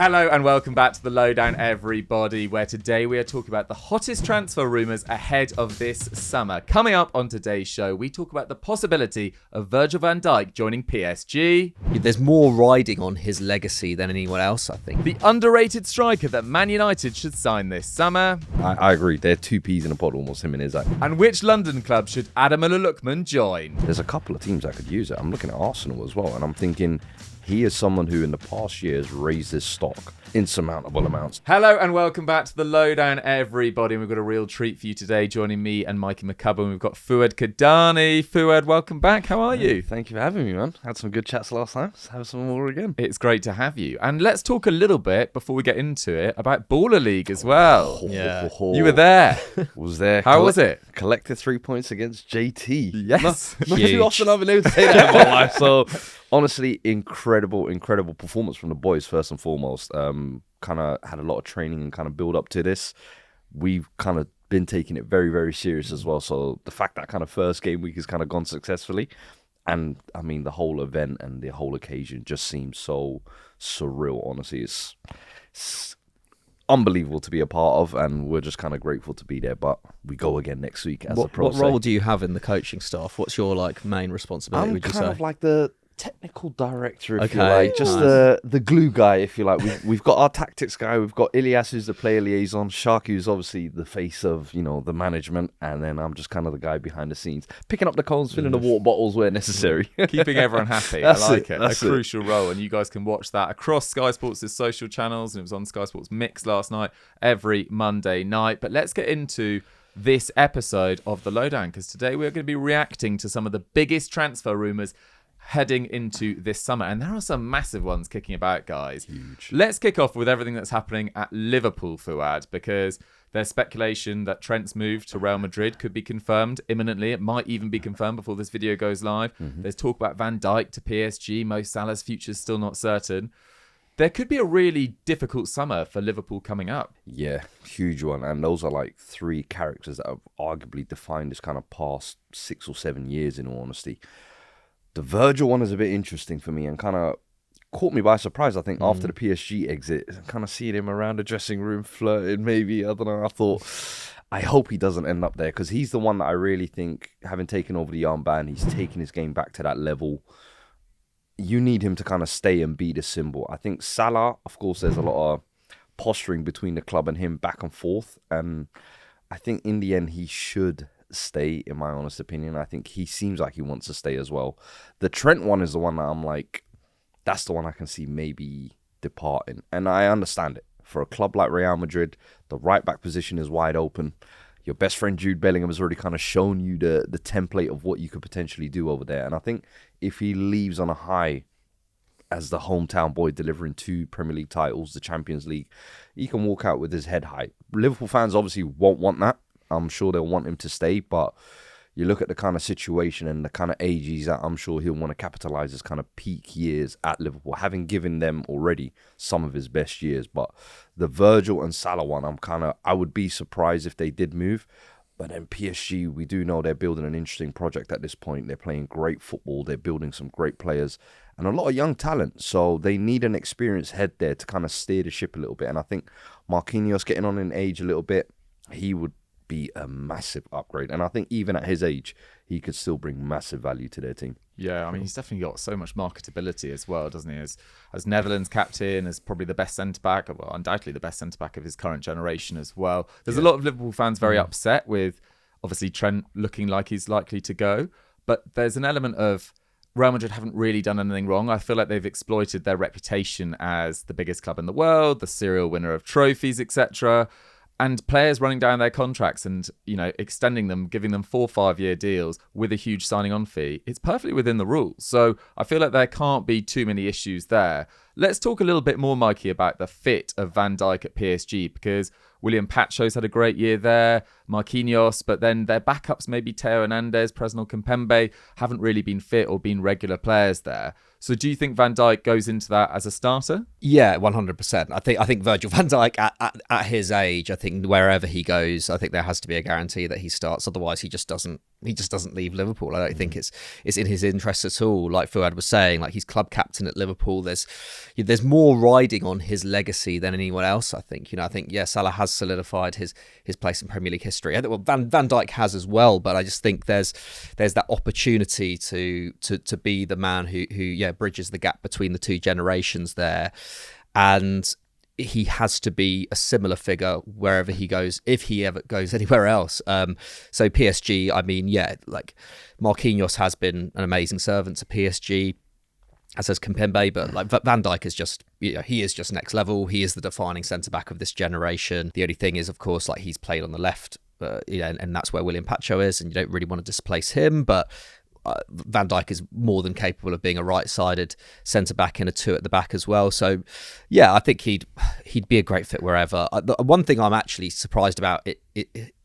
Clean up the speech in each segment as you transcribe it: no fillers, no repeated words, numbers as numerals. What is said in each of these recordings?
Hello and welcome back to the Lowdown, everybody, where today we are talking about the hottest transfer rumours ahead of this summer. Coming up on today's show, we talk about the possibility of Virgil van Dijk joining PSG. There's more riding on his legacy than anyone else, I think. The underrated striker that Man United should sign this summer. I agree. They're two peas in a pod, almost, him and Isak. And which London club should Ademola Lookman join? There's a couple of teams that could use it. I'm looking at Arsenal as well, and I'm thinking he is someone who in the past years raised his stock insurmountable amounts. Hello and welcome back to the Lowdown, everybody. We've got a real treat for you today. Joining me and Mikey McCubbin, we've got Fuad Cadani. Fuad, welcome back. How are you? Thank you for having me, man. Had some good chats last time. Let's have some more again. It's great to have you. And let's talk a little bit, before we get into it, about Baller League as well. Yeah. You were there. Was there. How was it? Collected 3 points against JT. Yes. Not too often I've been able to say that in my life. So, honestly, incredible performance from the boys, first and foremost. Kind of had a lot of training and kind of build up to this. We've kind of been taking it very, very serious as well. So the fact that kind of first game week has kind of gone successfully, and I mean the whole event and the whole occasion just seems so surreal. Honestly, it's unbelievable to be a part of, and we're just kind of grateful to be there. But we go again next week as a pro. What role do you have in the coaching staff? What's your main responsibility? I'm would you kind say? of like the technical director, if you Okay, like, just nice. the glue guy, if you like. We've got our tactics guy, we've got Ilyas, who's the player liaison, Sharky, who's obviously the face of the management, and then I'm just kind of the guy behind the scenes, picking up the cones, filling the water bottles where necessary. Keeping everyone happy. That's I like it. that's A crucial role, and you guys can watch that across Sky Sports' social channels, and it was on Sky Sports Mix last night, every Monday night. But let's get into this episode of The Lowdown, because today we're going to be reacting to some of the biggest transfer rumours heading into this summer. And there are some massive ones kicking about, guys. Huge. Let's kick off with everything that's happening at Liverpool, Fuad, because there's speculation that Trent's move to Real Madrid could be confirmed imminently. It might even be confirmed before this video goes live. There's talk about Van Dijk to PSG. Mo Salah's future's still not certain. There could be a really difficult summer for Liverpool coming up. Yeah, huge one. And those are like three characters that have arguably defined this kind of past 6 or 7 years, in all honesty. The Virgil one is a bit interesting for me and kind of caught me by surprise, I think, after the PSG exit. Kind of seeing him around the dressing room flirting, maybe. I don't know. I thought, I hope he doesn't end up there, because he's the one that I really think, having taken over the armband, he's taken his game back to that level. You need him to kind of stay and be the symbol. I think Salah, of course, there's a lot of posturing between the club and him back and forth. And I think in the end, he should stay, in my honest opinion. I think he seems like he wants to stay as well. The Trent one is the one that I'm like, that's the one I can see maybe departing. And I understand it. For a club like Real Madrid, the right back position is wide open. Your best friend Jude Bellingham has already kind of shown you the template of what you could potentially do over there. And I think if he leaves on a high as the hometown boy, delivering 2 Premier League titles, the Champions League, he can walk out with his head high. Liverpool fans obviously won't want that. I'm sure they'll want him to stay, but you look at the kind of situation and the kind of age he's at, I'm sure he'll want to capitalise his kind of peak years at Liverpool, having given them already some of his best years. But the Virgil and Salah one, I would be surprised if they did move. But then PSG, we do know they're building an interesting project at this point. They're playing great football. They're building some great players and a lot of young talent. So they need an experienced head there to kind of steer the ship a little bit. And I think Marquinhos getting on in age a little bit, he would be a massive upgrade, and I think even at his age he could still bring massive value to their team. Yeah, I mean, he's definitely got so much marketability as well, doesn't he? As Netherlands captain, as probably the best centre-back, well, undoubtedly the best centre-back of his current generation as well. There's a lot of Liverpool fans very upset with, obviously, Trent looking like he's likely to go, but there's an element of Real Madrid haven't really done anything wrong. I feel like they've exploited their reputation as the biggest club in the world, the serial winner of trophies, etc., and players running down their contracts and, extending them, giving them 4 or 5 year deals with a huge signing on fee. It's perfectly within the rules. So I feel like there can't be too many issues there. Let's talk a little bit more, Mikey, about the fit of Van Dijk at PSG, because William Pacho's had a great year there, Marquinhos, but then their backups, maybe Teo Hernandez, Presnel Kimpembe, haven't really been fit or been regular players there. So do you think Van Dijk goes into that as a starter? Yeah, 100%. I think Virgil van Dijk at his age, I think wherever he goes, I think there has to be a guarantee that he starts. Otherwise, he just doesn't he just doesn't leave Liverpool. I don't think it's in his interest at all. Like Fuad was saying, like he's club captain at Liverpool. There's more riding on his legacy than anyone else. I think. I think Salah has solidified his place in Premier League history. Well, Van Dijk has as well, but I just think there's that opportunity to be the man who bridges the gap between the two generations there, and he has to be a similar figure wherever he goes, if he ever goes anywhere else. So PSG, I mean, like Marquinhos has been an amazing servant to PSG, as has Kimpembe, but like Van Dijk is just, he is just next level. He is the defining centre-back of this generation. The only thing is, of course, like he's played on the left, and that's where William Pacho is, and you don't really want to displace him, but Van Dijk is more than capable of being a right-sided centre-back and a two at the back as well. So, I think he'd be a great fit wherever. The one thing I'm actually surprised about it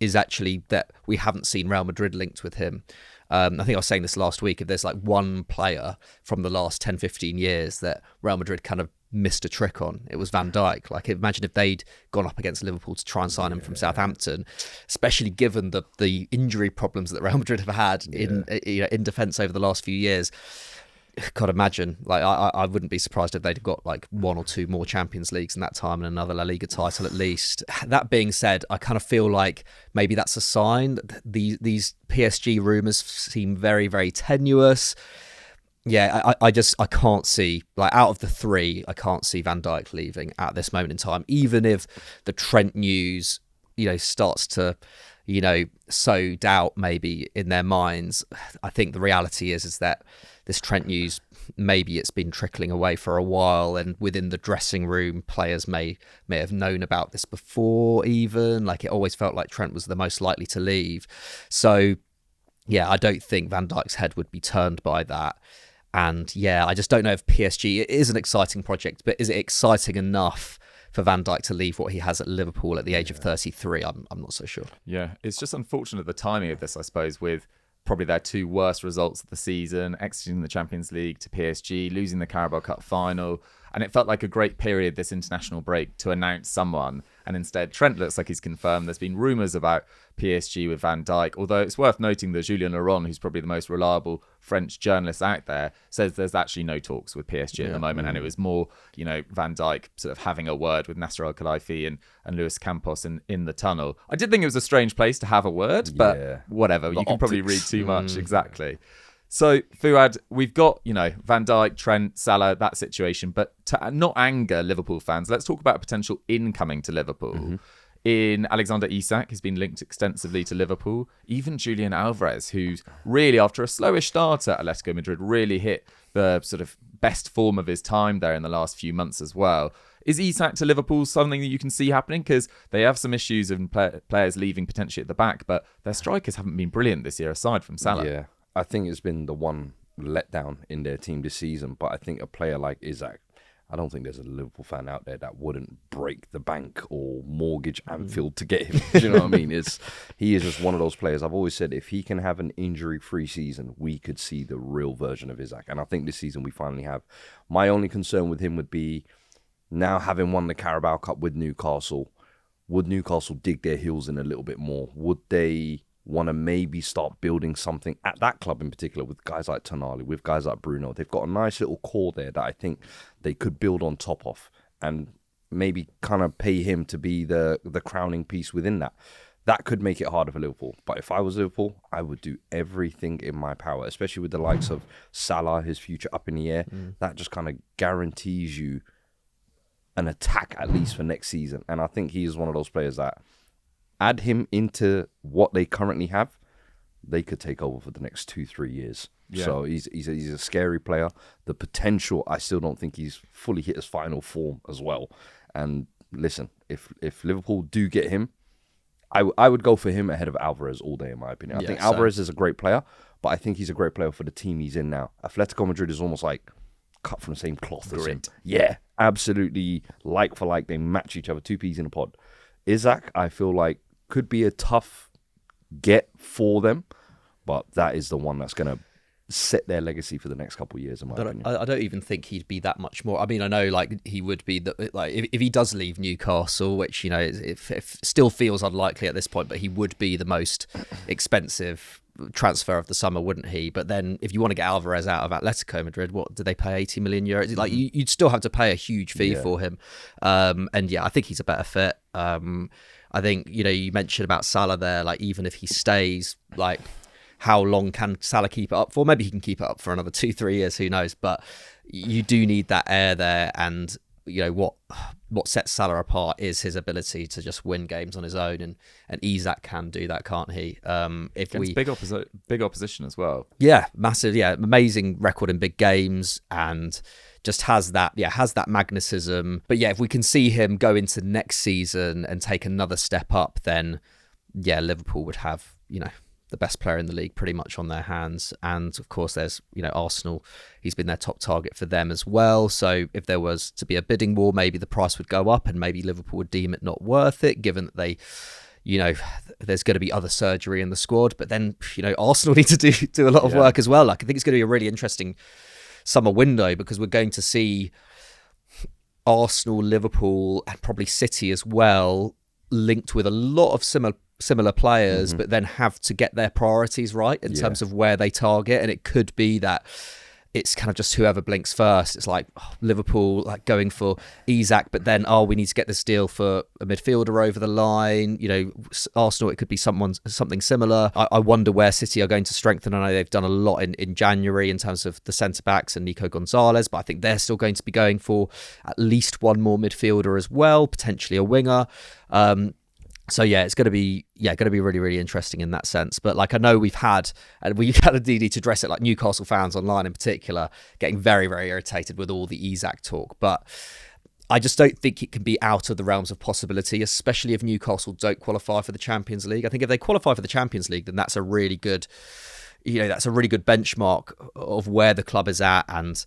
is actually that we haven't seen Real Madrid linked with him. I think I was saying this last week, if there's like one player from the last 10, 15 years that Real Madrid kind of missed a trick on, it was Van Dijk. Like, imagine if they'd gone up against Liverpool to try and sign him from Southampton, especially given the injury problems that Real Madrid have had in defence over the last few years. God, imagine. Like, I wouldn't be surprised if they'd got like one or two more Champions Leagues in that time and another La Liga title at least. That being said, I kind of feel like maybe that's a sign. These PSG rumours seem very, very tenuous. I can't see, like, out of the three, I can't see Van Dijk leaving at this moment in time. Even if the Trent news, starts to, sow doubt maybe in their minds, I think the reality is that this Trent news, maybe it's been trickling away for a while, and within the dressing room, players may have known about this before even. Like, it always felt like Trent was the most likely to leave. So, I don't think Van Dijk's head would be turned by that. And I just don't know if PSG, it is an exciting project, but is it exciting enough for Van Dijk to leave what he has at Liverpool at the age of 33? I'm not so sure. Yeah, it's just unfortunate the timing of this, I suppose, with probably their two worst results of the season, exiting the Champions League to PSG, losing the Carabao Cup final. And it felt like a great period, this international break, to announce someone. And instead, Trent looks like he's confirmed. There's been rumours about PSG with Van Dijk, although it's worth noting that Julien Laurent, who's probably the most reliable French journalist out there, says there's actually no talks with PSG at the moment. And it was more, Van Dijk sort of having a word with Nasser Al-Khelaifi and Luis Campos in the tunnel. I did think it was a strange place to have a word, but whatever. You can probably read too much. Exactly. So, Fuad, we've got, Van Dijk, Trent, Salah, that situation. But to not anger Liverpool fans, let's talk about a potential incoming to Liverpool. In Alexander Isak, has been linked extensively to Liverpool. Even Julian Alvarez, who's really, after a slowish start at Atletico Madrid, really hit the sort of best form of his time there in the last few months as well. Is Isak to Liverpool something that you can see happening? Because they have some issues of players leaving potentially at the back, but their strikers haven't been brilliant this year, aside from Salah. Yeah, I think it's been the one letdown in their team this season. But I think a player like Isak, I don't think there's a Liverpool fan out there that wouldn't break the bank or mortgage Anfield to get him. Do you know what I mean? He is just one of those players. I've always said if he can have an injury-free season, we could see the real version of Isak. And I think this season we finally have. My only concern with him would be, now having won the Carabao Cup with Newcastle, would Newcastle dig their heels in a little bit more? Would they want to maybe start building something at that club in particular with guys like Tonali, with guys like Bruno? They've got a nice little core there that I think they could build on top of and maybe kind of pay him to be the crowning piece within that. That could make it harder for Liverpool. But if I was Liverpool, I would do everything in my power, especially with the likes of Salah, his future up in the air. That just kind of guarantees you an attack at least for next season. And I think he is one of those players that add him into what they currently have, they could take over for the next 2-3 years. Yeah. So he's a scary player. The potential, I still don't think he's fully hit his final form as well. And listen, if Liverpool do get him, I would go for him ahead of Alvarez all day, in my opinion. I think Alvarez is a great player, but I think he's a great player for the team he's in now. Atletico Madrid is almost like cut from the same cloth as him. Yeah, absolutely like for like. They match each other, two peas in a pod. Isak, I feel like, could be a tough get for them, but that is the one that's going to set their legacy for the next couple of years, in my opinion. I don't even think he'd be that much more. I mean, I know like he would be like if he does leave Newcastle, which it still feels unlikely at this point, but he would be the most expensive transfer of the summer, wouldn't he? But then if you want to get Alvarez out of Atletico Madrid, what did they pay 80 million euros? Like you'd still have to pay a huge fee for him. And yeah, I think he's a better fit. I think, you mentioned about Salah there, like even if he stays, like how long can Salah keep it up for? Maybe he can keep it up for another 2-3 years, who knows? But you do need that air there, and what sets Salah apart is his ability to just win games on his own, and Isak can do that, can't he? Big opposition as well. Yeah, massive, amazing record in big games, and just has that magnetism. But yeah, if we can see him go into next season and take another step up, then yeah, Liverpool would have the best player in the league pretty much on their hands. And of course there's Arsenal, he's been their top target for them as well, so if there was to be a bidding war, maybe the price would go up and maybe Liverpool would deem it not worth it, given that they there's going to be other surgery in the squad. But then Arsenal need to do a lot of work as well. Like I think it's going to be a really interesting summer window, because we're going to see Arsenal, Liverpool and probably City as well linked with a lot of similar players, but then have to get their priorities right in terms of where they target. And it could be that it's kind of just whoever blinks first. It's like Liverpool like going for Isak, but then we need to get this deal for a midfielder over the line. Arsenal, it could be something similar. I wonder where City are going to strengthen. I know they've done a lot in January in terms of the centre backs and Nico Gonzalez, but I think they're still going to be going for at least one more midfielder as well, potentially a winger. So yeah, it's going to be really, really interesting in that sense. But like I know we've had a DD to address it, like Newcastle fans online in particular, getting very, very irritated with all the Isak talk. But I just don't think it can be out of the realms of possibility, especially if Newcastle don't qualify for the Champions League. I think if they qualify for the Champions League, then that's a really good, that's a really good benchmark of where the club is at, and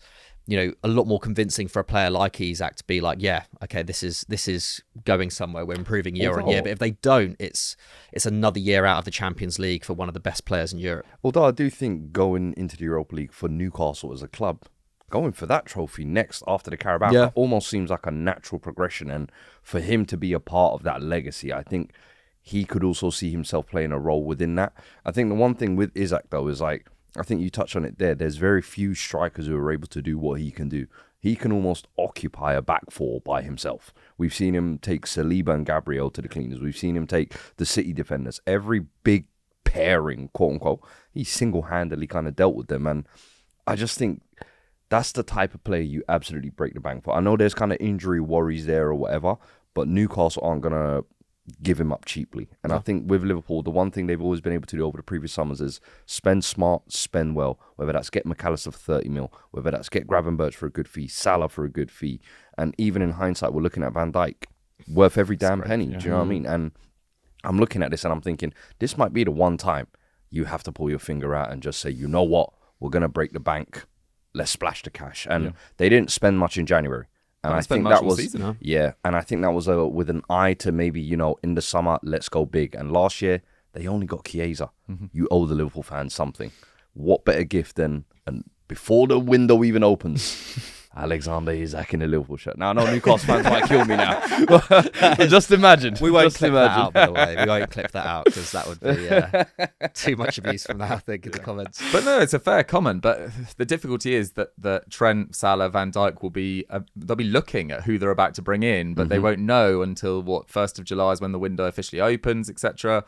a lot more convincing for a player like Isak to be like, yeah, okay, this is going somewhere. We're improving year on year. But if they don't, it's another year out of the Champions League for one of the best players in Europe. Although I do think going into the Europa League for Newcastle as a club, going for that trophy next after the Carabao almost seems like a natural progression. And for him to be a part of that legacy, I think he could also see himself playing a role within that. I think the one thing with Isak, though, is like, I think you touched on it there. There's very few strikers who are able to do what he can do. He can almost occupy a back four by himself. We've seen him take Saliba and Gabriel to the cleaners. We've seen him take the City defenders. Every big pairing, quote unquote, he single-handedly kind of dealt with them. And I just think that's the type of player you absolutely break the bank for. I know there's kind of injury worries there or whatever, but Newcastle aren't going to give him up cheaply. And I think with Liverpool, the one thing they've always been able to do over the previous summers is spend smart, spend well. Whether that's get McAllister for 30 mil, whether that's get Gravenberch for a good fee, Salah for a good fee. And even in hindsight, we're looking at Van Dijk, worth every damn penny. Do you know what I mean? And I'm looking at this and I'm thinking, this might be the one time you have to pull your finger out and just say, you know what, we're going to break the bank. Let's splash the cash. And they didn't spend much in January. And I think that was season, huh? And I think that was with an eye to maybe, in the summer, let's go big. And last year, they only got Chiesa. You owe the Liverpool fans something. What better gift than, and before the window even opens, Alexander Isak in a Liverpool shirt. Now, I know Newcastle fans might kill me now. Just imagine. We won't clip that out, by the way. We won't clip that out because that would be too much abuse from that, I think, in the comments. But no, it's a fair comment. But the difficulty is that Trent, Salah, Van Dijk will be they'll be looking at who they're about to bring in, but they won't know until 1st of July is when the window officially opens, etc.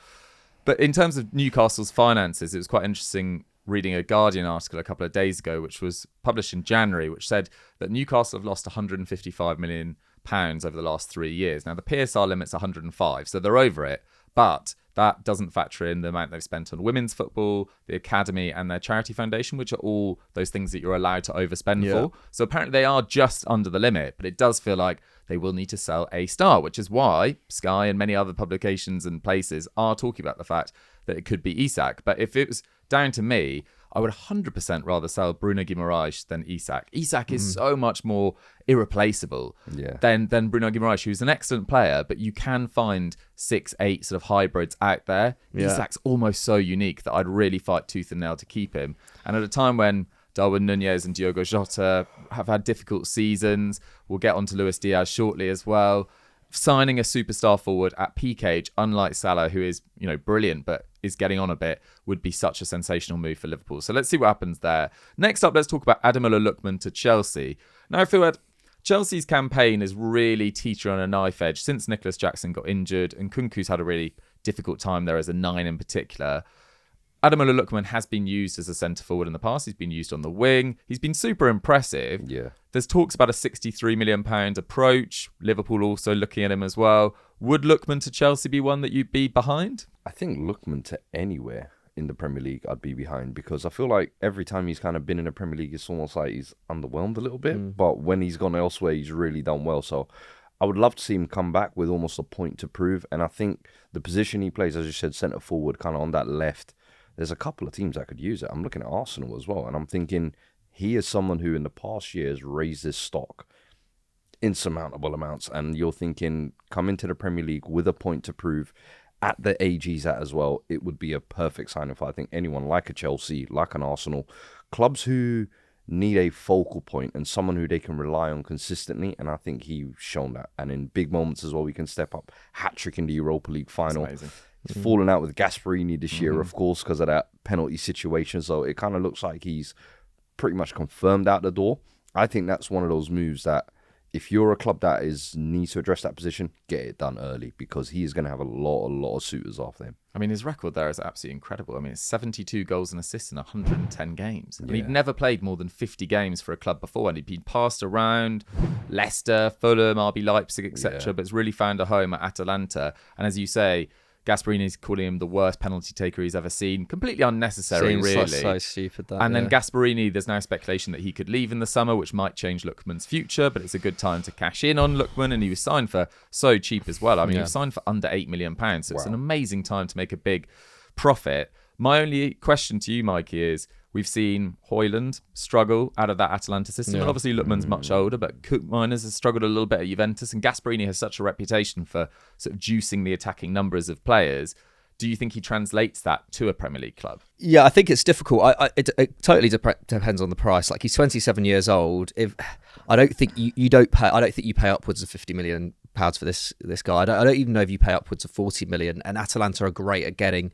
But in terms of Newcastle's finances, it was quite interesting reading a Guardian article a couple of days ago, which was published in January, which said that Newcastle have lost £155 million over the last 3 years. Now, the PSR limit's 105, so they're over it, but that doesn't factor in the amount they've spent on women's football, the academy, and their charity foundation, which are all those things that you're allowed to overspend for. So apparently they are just under the limit, but it does feel like they will need to sell a star, which is why Sky and many other publications and places are talking about the fact that it could be Isak. But if it was down to me, I would 100% rather sell Bruno Guimaraes than Isak. Isak is so much more irreplaceable than Bruno Guimaraes, who's an excellent player, but you can find 6-8 sort of hybrids out there. Isak's almost so unique that I'd really fight tooth and nail to keep him. And at a time when Darwin Nunez and Diogo Jota have had difficult seasons, we'll get on to Luis Diaz shortly as well. Signing a superstar forward at peak age, unlike Salah, who is, brilliant, but is getting on a bit, would be such a sensational move for Liverpool. So let's see what happens there. Next up, let's talk about Ademola Lookman to Chelsea. Now, Fuad, Chelsea's campaign is really teetering on a knife edge since Nicholas Jackson got injured, and Kunku's had a really difficult time there as a 9 in particular. Ademola Lookman has been used as a centre forward in the past. He's been used on the wing. He's been super impressive. Yeah. There's talks about a £63 million approach. Liverpool also looking at him as well. Would Lookman to Chelsea be one that you'd be behind? I think Lookman to anywhere in the Premier League I'd be behind, because I feel like every time he's kind of been in the Premier League, it's almost like he's underwhelmed a little bit. But when he's gone elsewhere, he's really done well. So I would love to see him come back with almost a point to prove. And I think the position he plays, as you said, centre forward, kind of on that left, there's a couple of teams that could use it. I'm looking at Arsenal as well, and I'm thinking he is someone who in the past years raised his stock insurmountable amounts, and you're thinking come into the Premier League with a point to prove at the age he's at as well, it would be a perfect signing for, I think, anyone like a Chelsea, like an Arsenal, clubs who need a focal point and someone who they can rely on consistently, and I think he's shown that. And in big moments as well, we can step up. Hat-trick in the Europa League final. He's fallen out with Gasperini this year, of course, because of that penalty situation. So it kind of looks like he's pretty much confirmed out the door. I think that's one of those moves that if you're a club that needs to address that position, get it done early, because he is going to have a lot of suitors after him. I mean, his record there is absolutely incredible. I mean, it's 72 goals and assists in 110 games. And he'd never played more than 50 games for a club before, and he'd been passed around Leicester, Fulham, RB Leipzig, etc. But it's really found a home at Atalanta. And as you say, Gasperini's calling him the worst penalty taker he's ever seen. Completely unnecessary, Seems really. so stupid, that. And then Gasperini, there's now speculation that he could leave in the summer, which might change Lookman's future, but it's a good time to cash in on Lookman, and he was signed for so cheap as well. I mean, he was signed for under £8 million, so it's an amazing time to make a big profit. My only question to you, Mikey, is we've seen Højlund struggle out of that Atalanta system. And obviously, Lookman's much older, but Koopmeiners has struggled a little bit at Juventus. And Gasperini has such a reputation for sort of juicing the attacking numbers of players. Do you think he translates that to a Premier League club? Yeah, I think it's difficult. It totally depends on the price. Like, he's 27 years old. I don't think you pay upwards of £50 million for this guy. I don't even know if you pay upwards of 40 million. And Atalanta are great at getting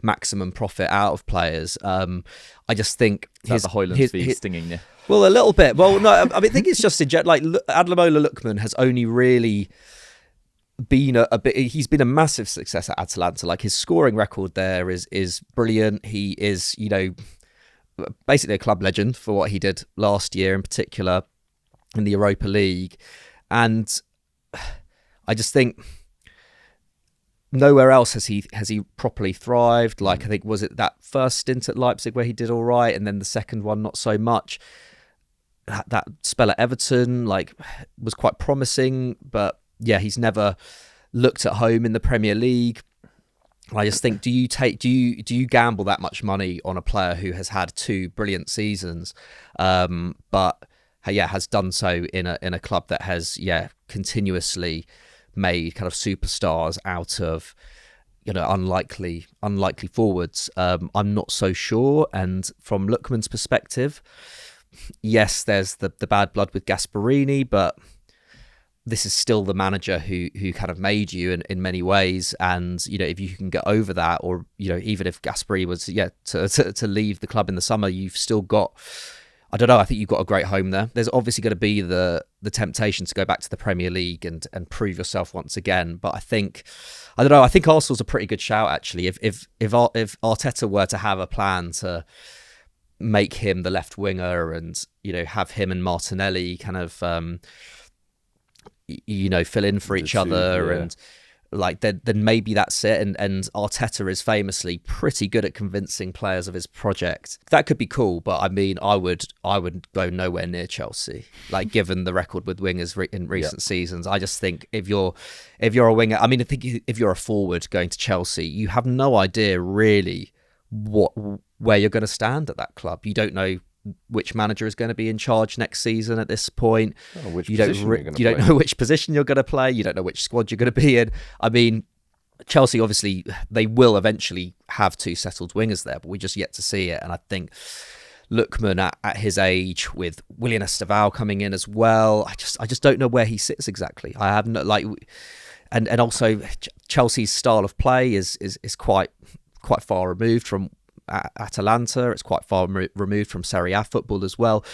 maximum profit out of players. I just think the Højlund fee stinging you. Well, a little bit. Well, no, I mean, I think it's just like Ademola Lookman has only really been he's been a massive success at Atalanta. Like, his scoring record there is brilliant. He is, basically a club legend for what he did last year in particular in the Europa League. And I just think nowhere else has he properly thrived. Like, I think, was it that first stint at Leipzig where he did all right, and then the second one not so much. That spell at Everton, like, was quite promising, but yeah, he's never looked at home in the Premier League. I just think, do you gamble that much money on a player who has had 2 brilliant seasons, but has done so in a club that has continuously made kind of superstars out of unlikely forwards? I'm not so sure. And from Lookman's perspective, yes, there's the bad blood with Gasperini, but this is still the manager who kind of made you in many ways. And, if you can get over that, or, even if Gasperini was, to leave the club in the summer, you've still got, I don't know, I think you've got a great home there. There's obviously going to be the temptation to go back to the Premier League and prove yourself once again. But I think Arsenal's a pretty good shout, actually. If Arteta were to have a plan to make him the left winger and, have him and Martinelli kind of, fill in for each other, and like then maybe that's it. And Arteta is famously pretty good at convincing players of his project. That could be cool, but I mean, I would go nowhere near Chelsea. Like, given the record with wingers in recent seasons, I just think if you're a winger, I mean, I think if you're a forward going to Chelsea, you have no idea really what where you're going to stand at that club. You don't know which manager is going to be in charge next season at this point. You don't know which position you're going to play. You don't know which squad you're going to be in. I mean, Chelsea, obviously, they will eventually have 2 settled wingers there, but we just yet to see it. And I think Lookman at his age, with Willian Estevao coming in as well, I just don't know where he sits exactly. I have no, like, and also Chelsea's style of play is quite far removed from Atalanta. It's quite far removed from Serie A football as well.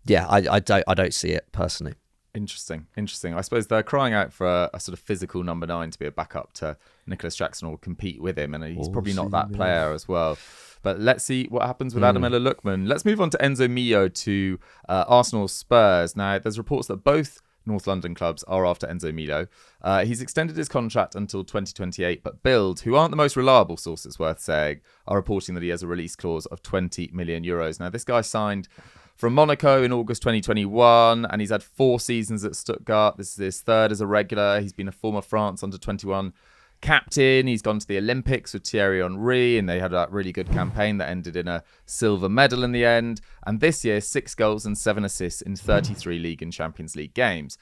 Yeah, I don't see it personally. Interesting. I suppose they're crying out for a sort of physical number 9 to be a backup to Nicholas Jackson or compete with him, and he's probably not that player as well. But let's see what happens with Ademola Lookman. Let's move on to Enzo Millot to Arsenal Spurs. Now, there's reports that both North London clubs are after Enzo Millot. He's extended his contract until 2028, but Bild, who aren't the most reliable sources, worth saying, are reporting that he has a release clause of 20 million euros. Now, this guy signed from Monaco in August 2021, and he's had 4 seasons at Stuttgart. This is his 3rd as a regular. He's been a former France under-21 captain. He's gone to the Olympics with Thierry Henry, and they had that really good campaign that ended in a silver medal in the end. And this year, 6 goals and 7 assists in 33 League and Champions League games.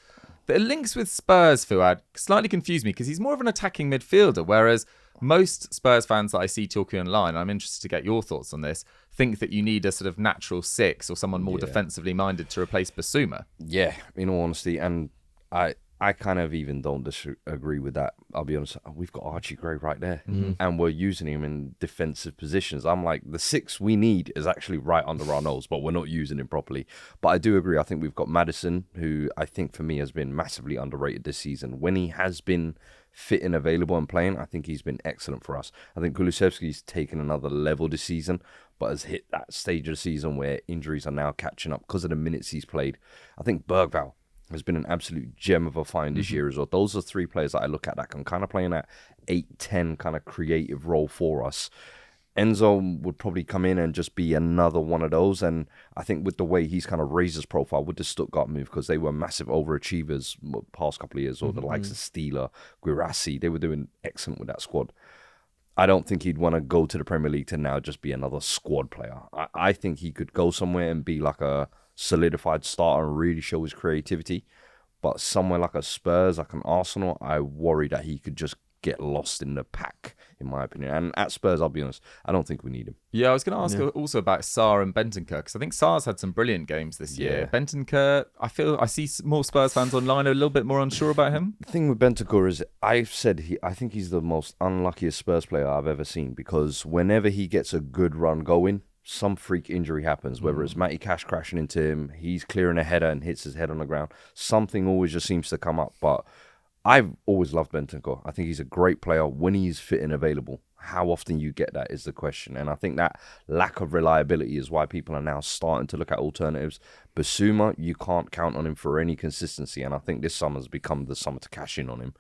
The links with Spurs, Fuad, slightly confused me because he's more of an attacking midfielder, whereas most Spurs fans that I see talking online, I'm interested to get your thoughts on this, think that you need a sort of natural 6 or someone more defensively minded to replace Basuma. Yeah, in all honesty, and I kind of even don't disagree with that. I'll be honest. We've got Archie Gray right there, and we're using him in defensive positions. I'm like, the 6 we need is actually right under our nose, but we're not using him properly. But I do agree. I think we've got Maddison, who I think for me has been massively underrated this season. When he has been fit and available and playing, I think he's been excellent for us. I think Kulusevski's taken another level this season, but has hit that stage of the season where injuries are now catching up because of the minutes he's played. I think Bergvall has been an absolute gem of a find this year as well. Those are 3 players that I look at that can kind of play in that 8-10 kind of creative role for us. Enzo would probably come in and just be another one of those. And I think with the way he's kind of raised his profile with the Stuttgart move, because they were massive overachievers the past couple of years, or the likes of Steeler, Guirassi, they were doing excellent with that squad. I don't think he'd want to go to the Premier League to now just be another squad player. I think he could go somewhere and be like a solidified starter and really show his creativity. But somewhere like a Spurs, like an Arsenal, I worry that he could just get lost in the pack, in my opinion. And at Spurs, I'll be honest, I don't think we need him. Yeah, I was going to ask also about Sarr and Bentancur, because I think Sarr's had some brilliant games this year. Bentancur, I see more Spurs fans online are a little bit more unsure about him. The thing with Bentancur is, I've said I think he's the most unluckiest Spurs player I've ever seen, because whenever he gets a good run going, some freak injury happens, whether it's Matty Cash crashing into him, he's clearing a header and hits his head on the ground. Something always just seems to come up. But I've always loved Bentancur. I think he's a great player when he's fit and available. How often you get that is the question. And I think that lack of reliability is why people are now starting to look at alternatives. Basuma, you can't count on him for any consistency. And I think this summer's become the summer to cash in on him.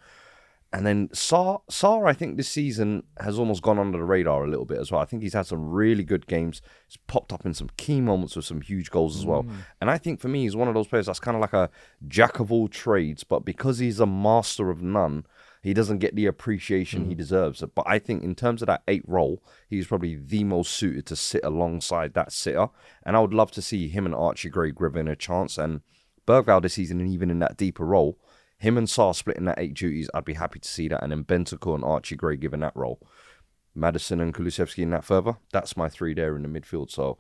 And then Sarr, I think this season has almost gone under the radar a little bit as well. I think he's had some really good games. He's popped up in some key moments with some huge goals as well. And I think for me, he's one of those players that's kind of like a jack of all trades, but because he's a master of none, he doesn't get the appreciation he deserves. But I think in terms of that 8 role, he's probably the most suited to sit alongside that sitter. And I would love to see him and Archie Gray given a chance. And Bergvall this season, and even in that deeper role, him and Sarr splitting that 8 duties, I'd be happy to see that. And then Bentancur and Archie Gray given that role. Maddison and Kulusevski in that further. That's my 3 there in the midfield. So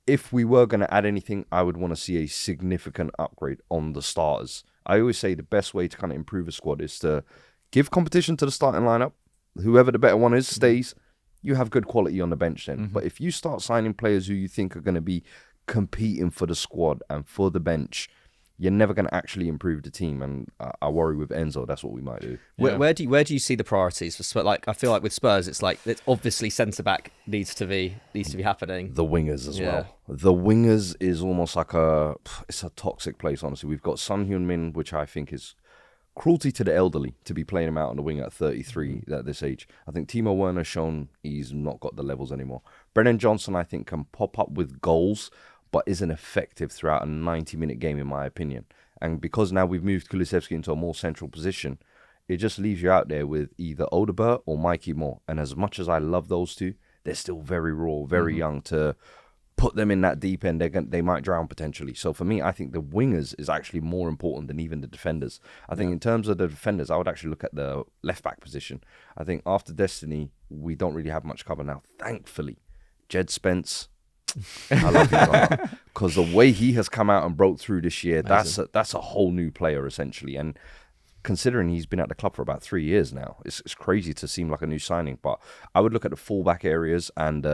if we were going to add anything, I would want to see a significant upgrade on the starters. I always say the best way to kind of improve a squad is to give competition to the starting lineup. Whoever the better one is stays. You have good quality on the bench then. But if you start signing players who you think are going to be competing for the squad and for the bench, you're never going to actually improve the team. And I worry with Enzo, that's what we might do. Where do you see the priorities for Spurs? Like, I feel like with Spurs, it's obviously centre back needs to be happening. The wingers as well. The wingers is almost like it's a toxic place, honestly. We've got Son Heung-min, which I think is cruelty to the elderly to be playing him out on the wing at 33 at this age. I think Timo Werner's shown he's not got the levels anymore. Brennan Johnson, I think, can pop up with goals, but isn't effective throughout a 90-minute game, in my opinion. And because now we've moved Kulusevski into a more central position, it just leaves you out there with either Odegaard or Mikey Moore. And as much as I love those two, they're still very raw, very young. To put them in that deep end, they might drown potentially. So for me, I think the wingers is actually more important than even the defenders. I think in terms of the defenders, I would actually look at the left-back position. I think after Destiny, we don't really have much cover now. Thankfully, Jed Spence, I love him because the way he has come out and broke through this year, that's a whole new player essentially. And considering he's been at the club for about 3 years now, it's crazy to seem like a new signing. But I would look at the fullback areas and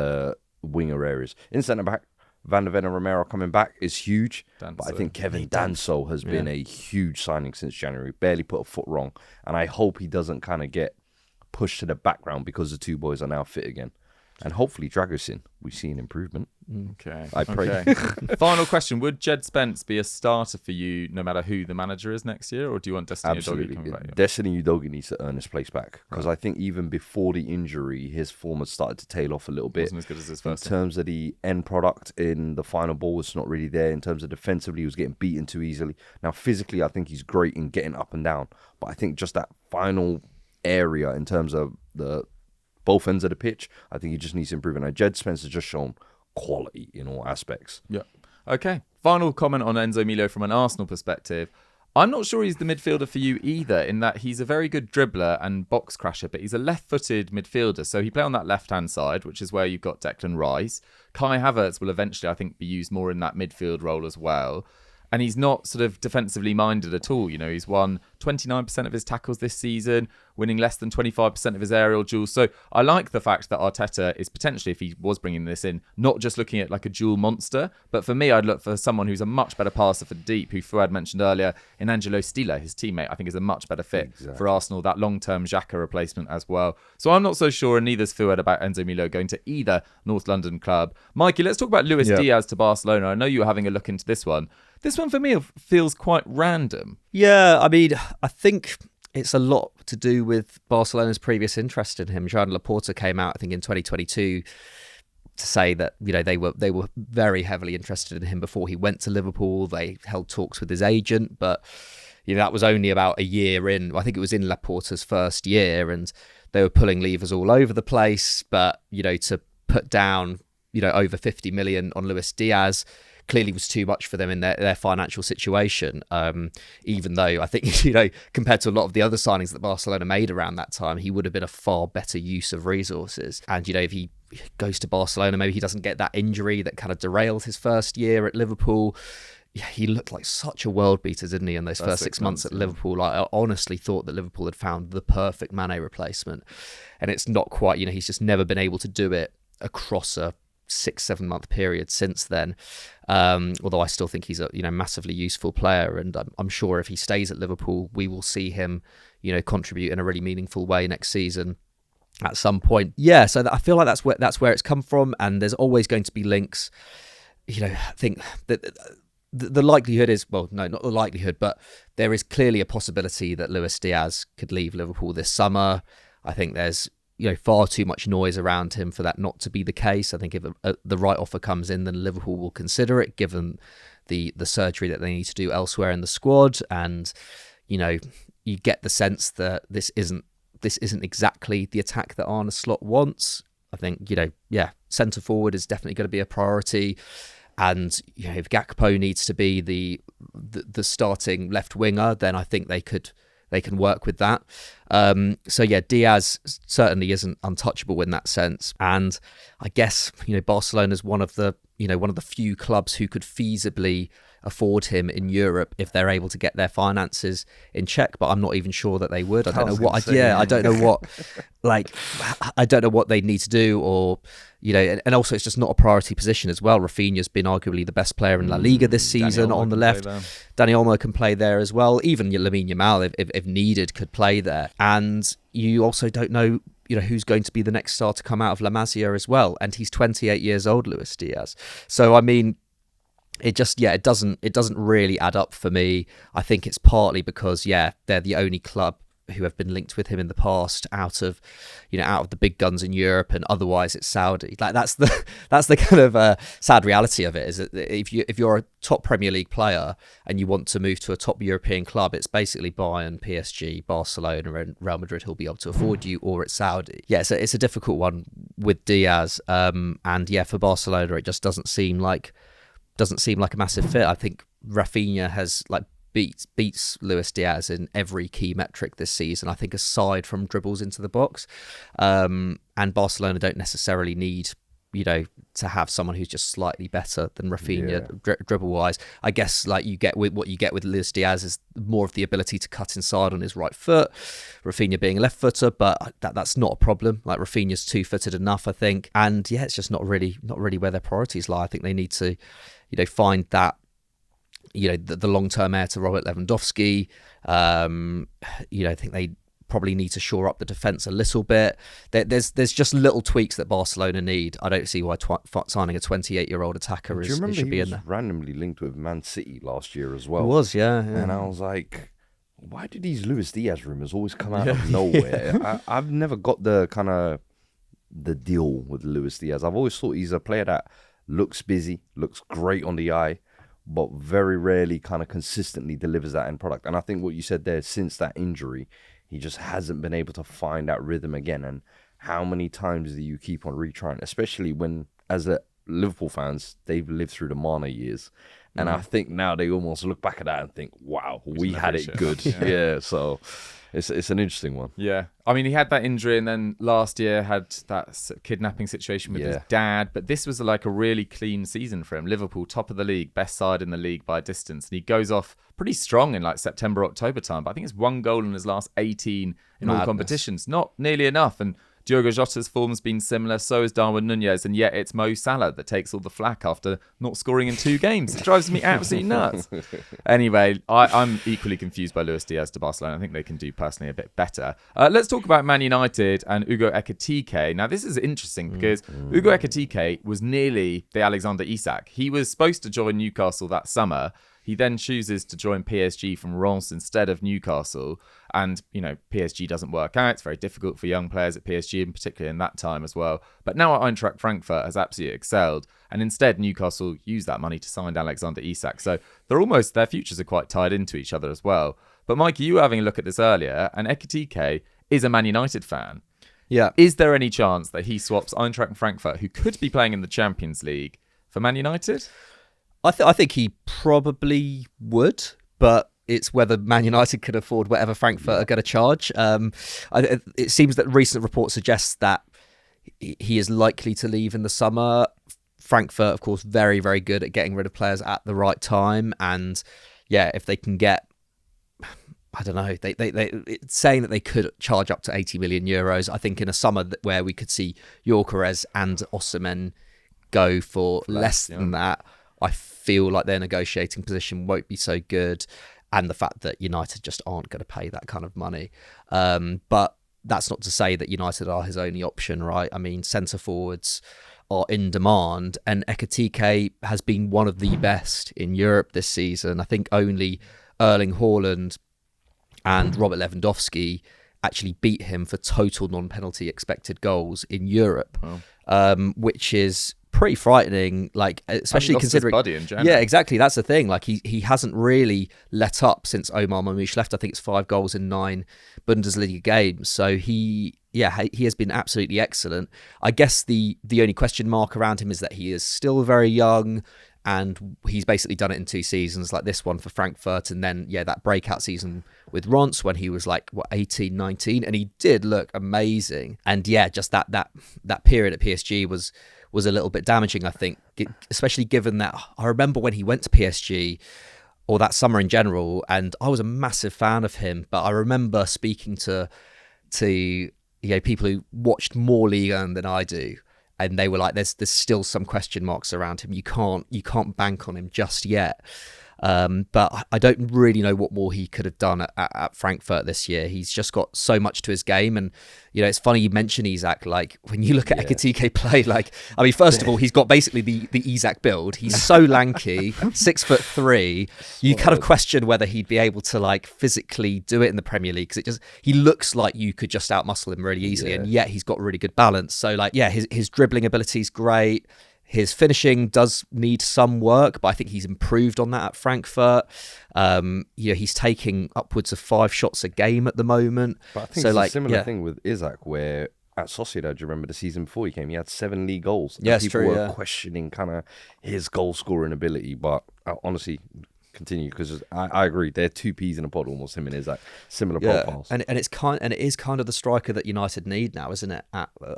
winger areas. In centre back, Van der Ven and Romero coming back is huge. But I think Kevin Danso has been a huge signing since January. Barely put a foot wrong, and I hope he doesn't kind of get pushed to the background because the two boys are now fit again. And hopefully Dragusin, we see an improvement. Okay. I pray. Okay. Final question. Would Jed Spence be a starter for you no matter who the manager is next year? Or do you want Destiny Absolutely. Udogie coming back? Destiny Udogie needs to earn his place back. Because I think even before the injury, his form had started to tail off a little bit. Wasn't as good as his first in terms of the end product in the final ball, was not really there. In terms of defensively, he was getting beaten too easily. Now, physically, I think he's great in getting up and down. But I think just that final area in terms of the both ends of the pitch, I think he just needs to improve. And Jed Spence has just shown quality in all aspects. Yeah. Okay. Final comment on Enzo Millot from an Arsenal perspective. I'm not sure he's the midfielder for you either, in that he's a very good dribbler and box crasher, but he's a left-footed midfielder. So he play on that left-hand side, which is where you've got Declan Rice. Kai Havertz will eventually, I think, be used more in that midfield role as well. And he's not sort of defensively minded at all. You know, he's won 29% of his tackles this season, winning less than 25% of his aerial duels. So I like the fact that Arteta is potentially, if he was bringing this in, not just looking at like a dual monster, but for me, I'd look for someone who's a much better passer for deep, who Fuad mentioned earlier, in Angelo Stila, his teammate, I think is a much better fit for Arsenal, that long-term Xhaka replacement as well. So I'm not so sure, and neither's Fuad, about Enzo Millot going to either North London club. Mikey, let's talk about Luis Diaz to Barcelona. I know you were having a look into this one. This one for me feels quite random. Yeah, I mean, I think it's a lot to do with Barcelona's previous interest in him. Joan Laporta came out, I think, in 2022 to say that, you know, they were very heavily interested in him before he went to Liverpool. They held talks with his agent, but you know, that was only about a year in. I think it was in Laporta's first year, and they were pulling levers all over the place. But you know, to put down, you know, over 50 million on Luis Diaz clearly was too much for them in their financial situation, even though I think, you know, compared to a lot of the other signings that Barcelona made around that time, he would have been a far better use of resources. And, you know, if he goes to Barcelona, maybe he doesn't get that injury that kind of derailed his first year at Liverpool. Yeah, he looked like such a world beater, didn't he, in those first 6 months at Liverpool? I honestly thought that Liverpool had found the perfect Mane replacement. And it's not quite, you know, he's just never been able to do it across a 6-7 month period since then, although I still think he's a, you know, massively useful player, and I'm sure if he stays at Liverpool, we will see him, you know, contribute in a really meaningful way next season at some point. Yeah, so I feel like that's where it's come from, and there's always going to be links. You know, I think that the likelihood is, well, no, not the likelihood, but there is clearly a possibility that Luis Diaz could leave Liverpool this summer. I think there's, you know, far too much noise around him for that not to be the case. I think if the right offer comes in, then Liverpool will consider it, given the surgery that they need to do elsewhere in the squad. And, you know, you get the sense that this isn't exactly the attack that Arne Slot wants. I think, you know, yeah, centre forward is definitely going to be a priority. And, you know, if Gakpo needs to be the starting left winger, then I think they can work with that. So yeah, Diaz certainly isn't untouchable in that sense. And I guess, you know, Barcelona's one of the few clubs who could feasibly afford him in Europe if they're able to get their finances in check. But I'm not even sure that they would. I don't know what they'd need to do, or, you know, and also it's just not a priority position as well. Rafinha's been arguably the best player in La Liga this season on the left. Dani Olmo can play there as well. Even Lamine Yamal, if needed, could play there. And you also don't know, you know, who's going to be the next star to come out of La Masia as well. And he's 28 years old, Luis Diaz. So, I mean, it doesn't really add up for me. I think it's partly because, yeah, they're the only club who have been linked with him in the past out of the big guns in Europe, and otherwise it's Saudi. Like that's the kind of sad reality of it, is that if you're a top Premier League player and you want to move to a top European club, it's basically Bayern, PSG, Barcelona, and Real Madrid who'll be able to afford you, or it's Saudi. Yeah, so it's a difficult one with Diaz. And yeah, for Barcelona, it just doesn't seem like a massive fit. I think Rafinha has like beats Luis Diaz in every key metric this season, I think, aside from dribbles into the box. And Barcelona don't necessarily need, to have someone who's just slightly better than Rafinha dribble-wise. I guess like what you get with Luis Diaz is more of the ability to cut inside on his right foot, Rafinha being a left footer, but that's not a problem. Like Rafinha's two-footed enough, I think. And yeah, it's just not really where their priorities lie. I think they need to, find that, the long-term heir to Robert Lewandowski. I think they probably need to shore up the defence a little bit. There's just little tweaks that Barcelona need. I don't see why signing a 28-year-old attacker should be in there. Was randomly linked with Man City last year as well. It was, yeah. And I was like, why do these Luis Diaz rumours always come out of nowhere? I've never got the deal with Luis Diaz. I've always thought he's a player that looks busy, looks great on the eye, but very rarely kind of consistently delivers that end product. And I think what you said there, since that injury, he just hasn't been able to find that rhythm again. And how many times do you keep on retrying, especially when, as a Liverpool fans, they've lived through the Mane years. And I think now they almost look back at that and think, wow, we had it good. Yeah, so it's an interesting one. Yeah. I mean, he had that injury and then last year had that kidnapping situation with his dad. But this was like a really clean season for him. Liverpool, top of the league, best side in the league by a distance. And he goes off pretty strong in like September, October time. But I think it's 1 goal in his last 18 in all competitions. Not nearly enough. And Diogo Jota's form's been similar, so is Darwin Nunez, and yet it's Mo Salah that takes all the flack after not scoring in 2 games. It drives me absolutely nuts. Anyway, I'm equally confused by Luis Diaz to Barcelona. I think they can do personally a bit better. Let's talk about Man United and Hugo Ekitike. Now, this is interesting because Hugo Ekitike was nearly the Alexander Isak. He was supposed to join Newcastle that summer. He then chooses to join PSG from Reims instead of Newcastle. And, PSG doesn't work out. It's very difficult for young players at PSG, and particularly in that time as well. But now at Eintracht Frankfurt has absolutely excelled. And instead, Newcastle used that money to sign Alexander Isak. So their futures are quite tied into each other as well. But Mikey, you were having a look at this earlier, and Ekitike is a Man United fan. Yeah. Is there any chance that he swaps Eintracht Frankfurt, who could be playing in the Champions League, for Man United? I think he probably would, but it's whether Man United could afford whatever Frankfurt are going to charge. It seems that recent reports suggest that he is likely to leave in the summer. Frankfurt, of course, very, very good at getting rid of players at the right time. And yeah, if they can get, I don't know, it's saying that they could charge up to 80 million euros. I think in a summer where we could see Gyökeres and Osimhen go for less than that, I feel like their negotiating position won't be so good, and the fact that United just aren't going to pay that kind of money. But that's not to say that United are his only option, right? I mean, centre forwards are in demand, and Ekitike has been one of the best in Europe this season. I think only Erling Haaland and Robert Lewandowski actually beat him for total non-penalty expected goals in Europe, which is pretty frightening, like especially considering his body in general. Yeah, exactly, that's the thing. Like he hasn't really let up since Omar Mamouche left. I think it's 5 goals in 9 Bundesliga games, so he has been absolutely excellent. I guess the only question mark around him is that he is still very young, and he's basically done it in 2 seasons, like this one for Frankfurt, and then that breakout season with Reims when he was 18, 19, and he did look amazing. And just that period at PSG was a little bit damaging, I think, especially given that I remember when he went to PSG, or that summer in general, and I was a massive fan of him, but I remember speaking to people who watched more Ligue 1 than I do, and they were like, there's still some question marks around him. You can't bank on him just yet. But I don't really know what more he could have done at Frankfurt this year. He's just got so much to his game. And, it's funny you mention Isak. Like, when you look at Ekitike play, first of all, he's got basically the Isak build. He's so lanky, 6'3". You kind of question whether he'd be able to, physically do it in the Premier League, because he looks like you could just outmuscle him really easily. And yet he's got really good balance. So, his dribbling ability is great. His finishing does need some work, but I think he's improved on that at Frankfurt. He's taking upwards of 5 shots a game at the moment. But I think it's a similar thing with Isak, where at Sociedad, do you remember the season before he came? He had 7 league goals. Yeah, and people true, were yeah. questioning kind of his goal scoring ability, but honestly, continue, because I agree. They're 2 peas in a pod, almost, him and Isak, similar profiles. And it is kind of the striker that United need now, isn't it?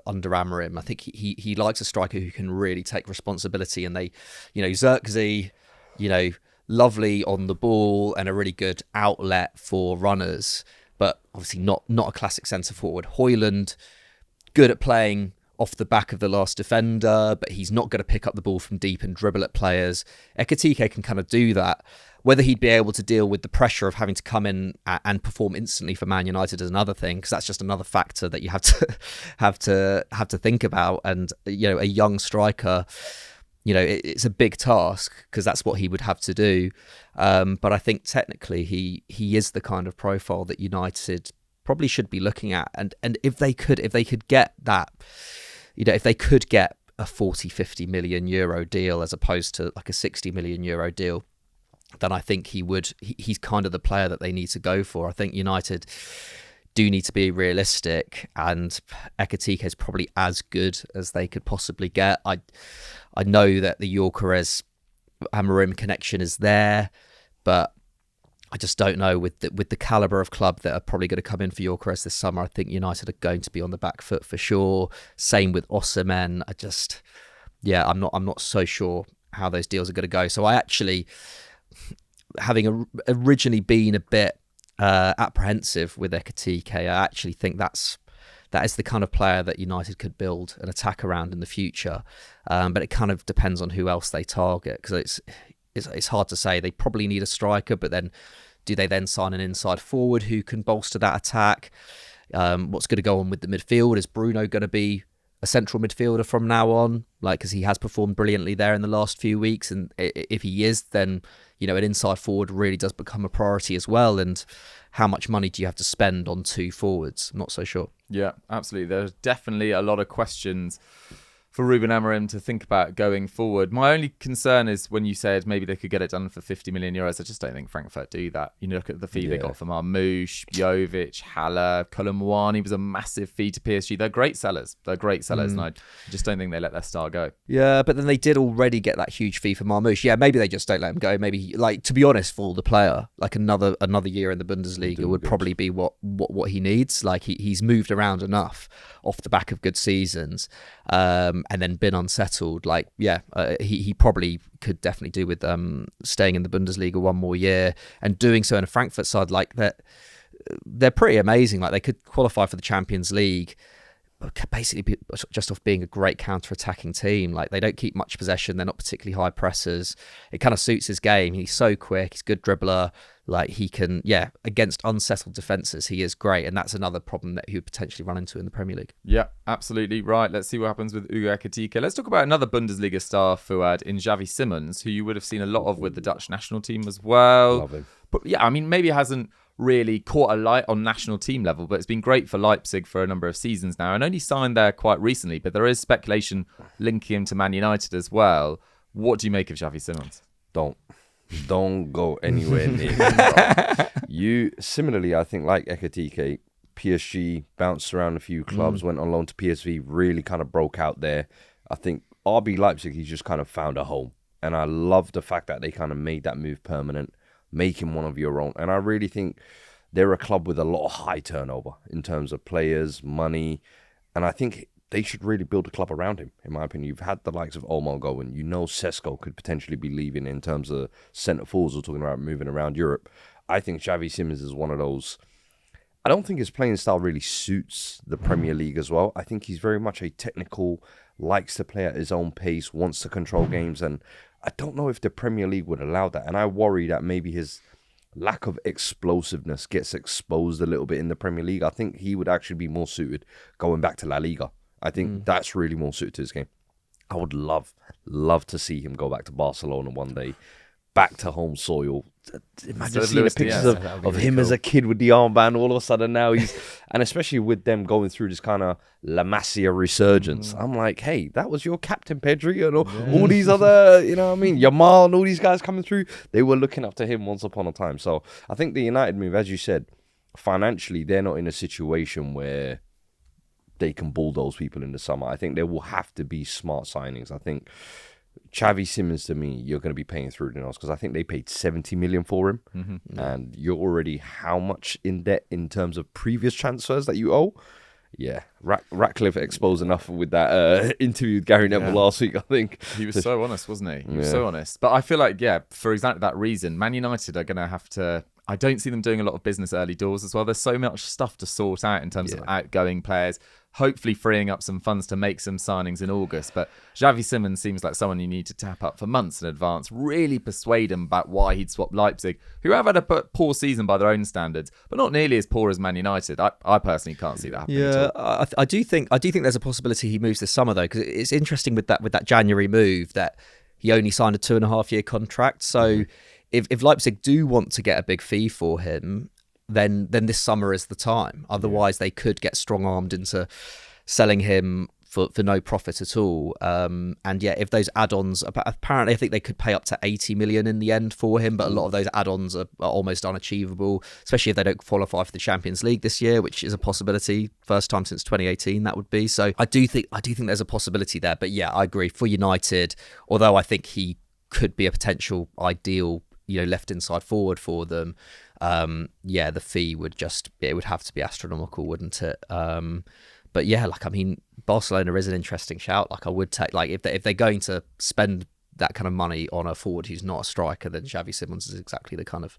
Under Amorim, I think he likes a striker who can really take responsibility. And they, Xerxes, lovely on the ball and a really good outlet for runners, but obviously not a classic centre forward. Højlund, good at playing off the back of the last defender, but he's not going to pick up the ball from deep and dribble at players. Ekitike can kind of do that. Whether he'd be able to deal with the pressure of having to come in and perform instantly for Man United is another thing, because that's just another factor that you have to think about. And a young striker, it's a big task, because that's what he would have to do. But I think technically he is the kind of profile that United probably should be looking at. And if they could get that, if they could get a 40-50 million euro deal as opposed to like a 60 million euro deal, then I think he's kind of the player that they need to go for. I think United do need to be realistic, and Ekitike is probably as good as they could possibly get. I know that the Gyökeres Amorim connection is there, but I just don't know with the caliber of club that are probably going to come in for Gyökeres this summer. I think United are going to be on the back foot for sure. Same with Osimhen. I'm not so sure how those deals are going to go. So I actually, having originally been a bit apprehensive with Ekitike, I actually think that is the kind of player that United could build an attack around in the future. But it kind of depends on who else they target, because it's hard to say. They probably need a striker, but then do they then sign an inside forward who can bolster that attack? What's going to go on with the midfield? Is Bruno going to be a central midfielder from now on? Because he has performed brilliantly there in the last few weeks, and if he is, then an inside forward really does become a priority as well. And how much money do you have to spend on 2 forwards? I'm not so sure. Yeah, absolutely. There's definitely a lot of questions for Ruben Amorim to think about going forward. My only concern is when you said maybe they could get it done for 50 million euros. I just don't think Frankfurt do that. You look at the fee they got for Marmoush, Jovic, Haller, Colomwani was a massive fee to PSG. They're great sellers. And I just don't think they let their star go. Yeah, but then they did already get that huge fee for Marmoush. Yeah, maybe they just don't let him go. Maybe, to be honest, for the player, another year in the Bundesliga would probably be what he needs. He's moved around enough off the back of good seasons, and then been unsettled. He probably could definitely do with staying in the Bundesliga one more year and doing so in a Frankfurt side like that. They're pretty amazing. They could qualify for the Champions League, basically just off being a great counter-attacking team. They don't keep much possession. They're not particularly high pressers. It kind of suits his game. He's so quick. He's a good dribbler. He can, against unsettled defences, he is great. And that's another problem that he would potentially run into in the Premier League. Yeah, absolutely. Right, let's see what happens with Hugo Ekitike. Let's talk about another Bundesliga star, Fuad, in Xavi Simons, who you would have seen a lot of with the Dutch national team as well. Love him. But maybe it hasn't really caught a light on national team level, but it's been great for Leipzig for a number of seasons now, and only signed there quite recently. But there is speculation linking him to Man United as well. What do you make of Xavi Simons? Don't go anywhere near him. Similarly, I think like Ekitike, PSG bounced around a few clubs, went on loan to PSV, really kind of broke out there. I think RB Leipzig, he's just kind of found a home, and I love the fact that they kind of made that move permanent, make him one of your own. And I really think they're a club with a lot of high turnover in terms of players, money, and I think they should really build a club around him, in my opinion. You've had the likes of Omar going. Sesko could potentially be leaving in terms of centre forwards. We're talking about moving around Europe. I think Xavi Simons is one of those. I don't think his playing style really suits the Premier League as well. I think he's very much a technical, likes to play at his own pace, wants to control games, and I don't know if the Premier League would allow that. And I worry that maybe his lack of explosiveness gets exposed a little bit in the Premier League. I think he would actually be more suited going back to La Liga. I think that's really more suited to his game. I would love to see him go back to Barcelona one day, back to home soil. Imagine seeing the pictures of him as a kid with the armband. All of a sudden now and especially with them going through this kind of La Masia resurgence. I'm like, hey, that was your captain, Pedri, and all these other, Yamal and all these guys coming through. They were looking up to him once upon a time. So I think the United move, as you said, financially, they're not in a situation where they can bulldoze people in the summer. I think there will have to be smart signings. I think Xavi Simons, to me, you're going to be paying through the nose because I think they paid 70 million for him, and you're already how much in debt in terms of previous transfers that you owe. Yeah, Ratcliffe exposed enough with that interview with Gary Neville last week, I think. He was so honest, wasn't he? He was so honest. But I feel like, for exactly that reason, Man United are going to have to... I don't see them doing a lot of business early doors as well. There's so much stuff to sort out in terms of outgoing players, hopefully freeing up some funds to make some signings in August. But Xavi Simons seems like someone you need to tap up for months in advance, really persuade him about why he'd swap Leipzig, who have had a poor season by their own standards, but not nearly as poor as Man United. I personally can't see that happening at all. I do think there's a possibility he moves this summer, though, because it's interesting with that January move that he only signed a 2.5-year contract. So if Leipzig do want to get a big fee for him, then this summer is the time. Otherwise, they could get strong-armed into selling him for no profit at all. If those add-ons, apparently I think they could pay up to 80 million in the end for him, but a lot of those add-ons are almost unachievable, especially if they don't qualify for the Champions League this year, which is a possibility. First time since 2018 that would be. So I do think there's a possibility there. But yeah, I agree. For United, although I think he could be a potential ideal left inside forward for them, the fee would have to be astronomical, wouldn't it? But yeah, Barcelona is an interesting shout. I would take, if they're going to spend that kind of money on a forward who's not a striker, then Xavi Simons is exactly the kind of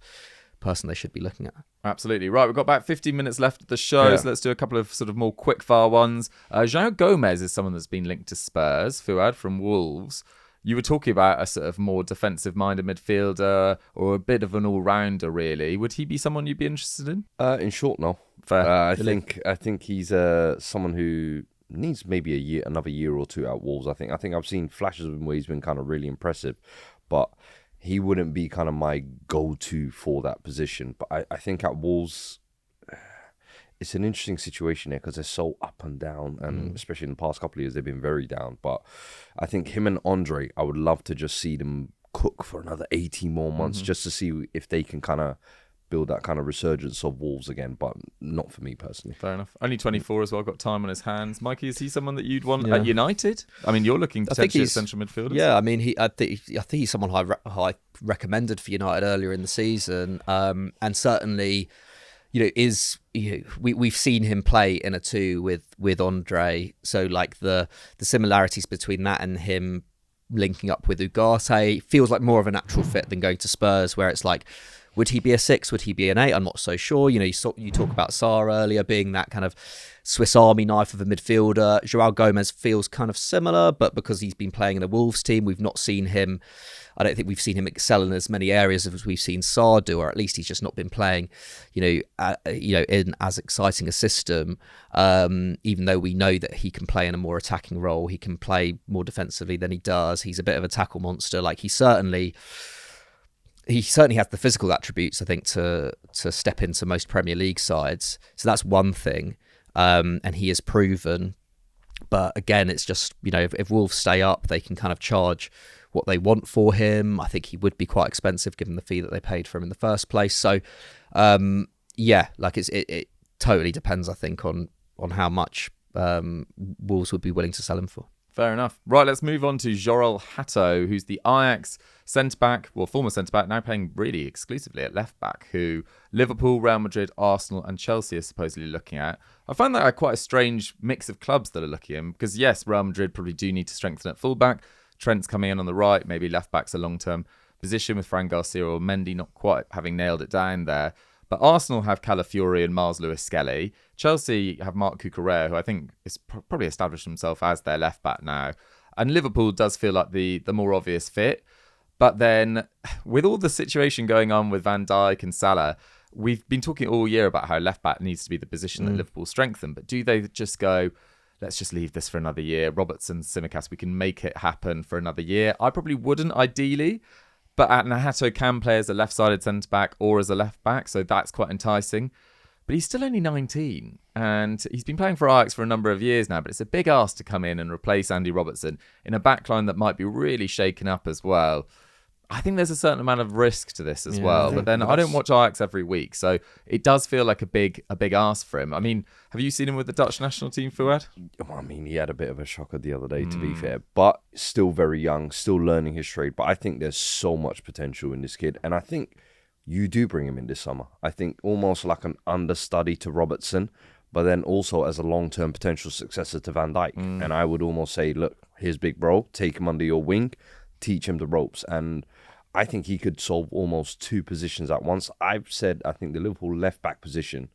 person they should be looking at. Absolutely. Right, we've got about 15 minutes left of the show, so let's do a couple of sort of more quick-fire ones. Joao Gomes is someone that's been linked to Spurs, Fuad, from Wolves. You were talking about a sort of more defensive-minded midfielder or a bit of an all-rounder, really. Would he be someone you'd be interested in? In short, no. Fair. I think he's someone who needs maybe another year or two at Wolves. I think I've seen flashes of him where he's been kind of really impressive, but he wouldn't be kind of my go-to for that position. But I think at Wolves, it's an interesting situation there because they're so up and down, and especially in the past couple of years, they've been very down. But I think him and Andre, I would love to just see them cook for another 18 more months just to see if they can kind of build that kind of resurgence of Wolves again, but not for me personally. Fair enough. Only 24 as well, got time on his hands. Mikey, is he someone that you'd want at United? I mean, you're looking potentially at central midfielders. Yeah, I mean, I think he's someone I recommended for United earlier in the season, and certainly, we've seen him play in a 2 with Andre, so the similarities between that and him linking up with Ugarte feels like more of a natural fit than going to Spurs, where it's like, would he be a 6? Would he be an 8? I'm not so sure. You talk about Sarr earlier being that kind of Swiss Army knife of a midfielder. Joao Gomes feels kind of similar, but because he's been playing in a Wolves team, we've not seen him. I don't think we've seen him excel in as many areas as we've seen Sarr do, or at least he's just not been playing, in as exciting a system. Even though we know that he can play in a more attacking role, he can play more defensively than he does. He's a bit of a tackle monster. He certainly has the physical attributes, I think, to step into most Premier League sides. So that's one thing, and he has proven. But again, it's just, if Wolves stay up, they can kind of charge what they want for him. I think he would be quite expensive given the fee that they paid for him in the first place. So, it totally depends, I think, on how much Wolves would be willing to sell him for. Fair enough. Right, let's move on to Jorel Hato, who's the Ajax centre-back, former centre-back, now playing really exclusively at left-back, who Liverpool, Real Madrid, Arsenal and Chelsea are supposedly looking at. I find that quite a strange mix of clubs that are looking at him, because yes, Real Madrid probably do need to strengthen at full-back. Trent's coming in on the right, maybe left-back's a long-term position with Fran Garcia or Mendy not quite having nailed it down there. But Arsenal have Calafiori and Mars Lewis-Skelly. Chelsea have Marc Cucurella, who I think is probably established himself as their left-back now. And Liverpool does feel like the more obvious fit. But then, with all the situation going on with Van Dijk and Salah, we've been talking all year about how left-back needs to be the position that Liverpool strengthen. But do they just go, let's just leave this for another year? Robertson, Tsimikas, we can make it happen for another year. I probably wouldn't, ideally. But Hato can play as a left-sided centre-back or as a left-back, so that's quite enticing. But he's still only 19, and he's been playing for Ajax for a number of years now, but it's a big ask to come in and replace Andy Robertson in a backline that might be really shaken up as well. I think there's a certain amount of risk to this as well. But then I don't watch Ajax every week, so it does feel like a big ask for him. I mean, have you seen him with the Dutch national team, Fuad? Well, I mean, he had a bit of a shocker the other day, to be fair, but still very young, still learning his trade. But I think there's so much potential in this kid, and I think you do bring him in this summer. I think almost like an understudy to Robertson, but then also as a long-term potential successor to Van Dijk. And I would almost say, look, here's big bro, take him under your wing, teach him the ropes. And I think he could solve almost two positions at once. I've said, I think the Liverpool left-back position,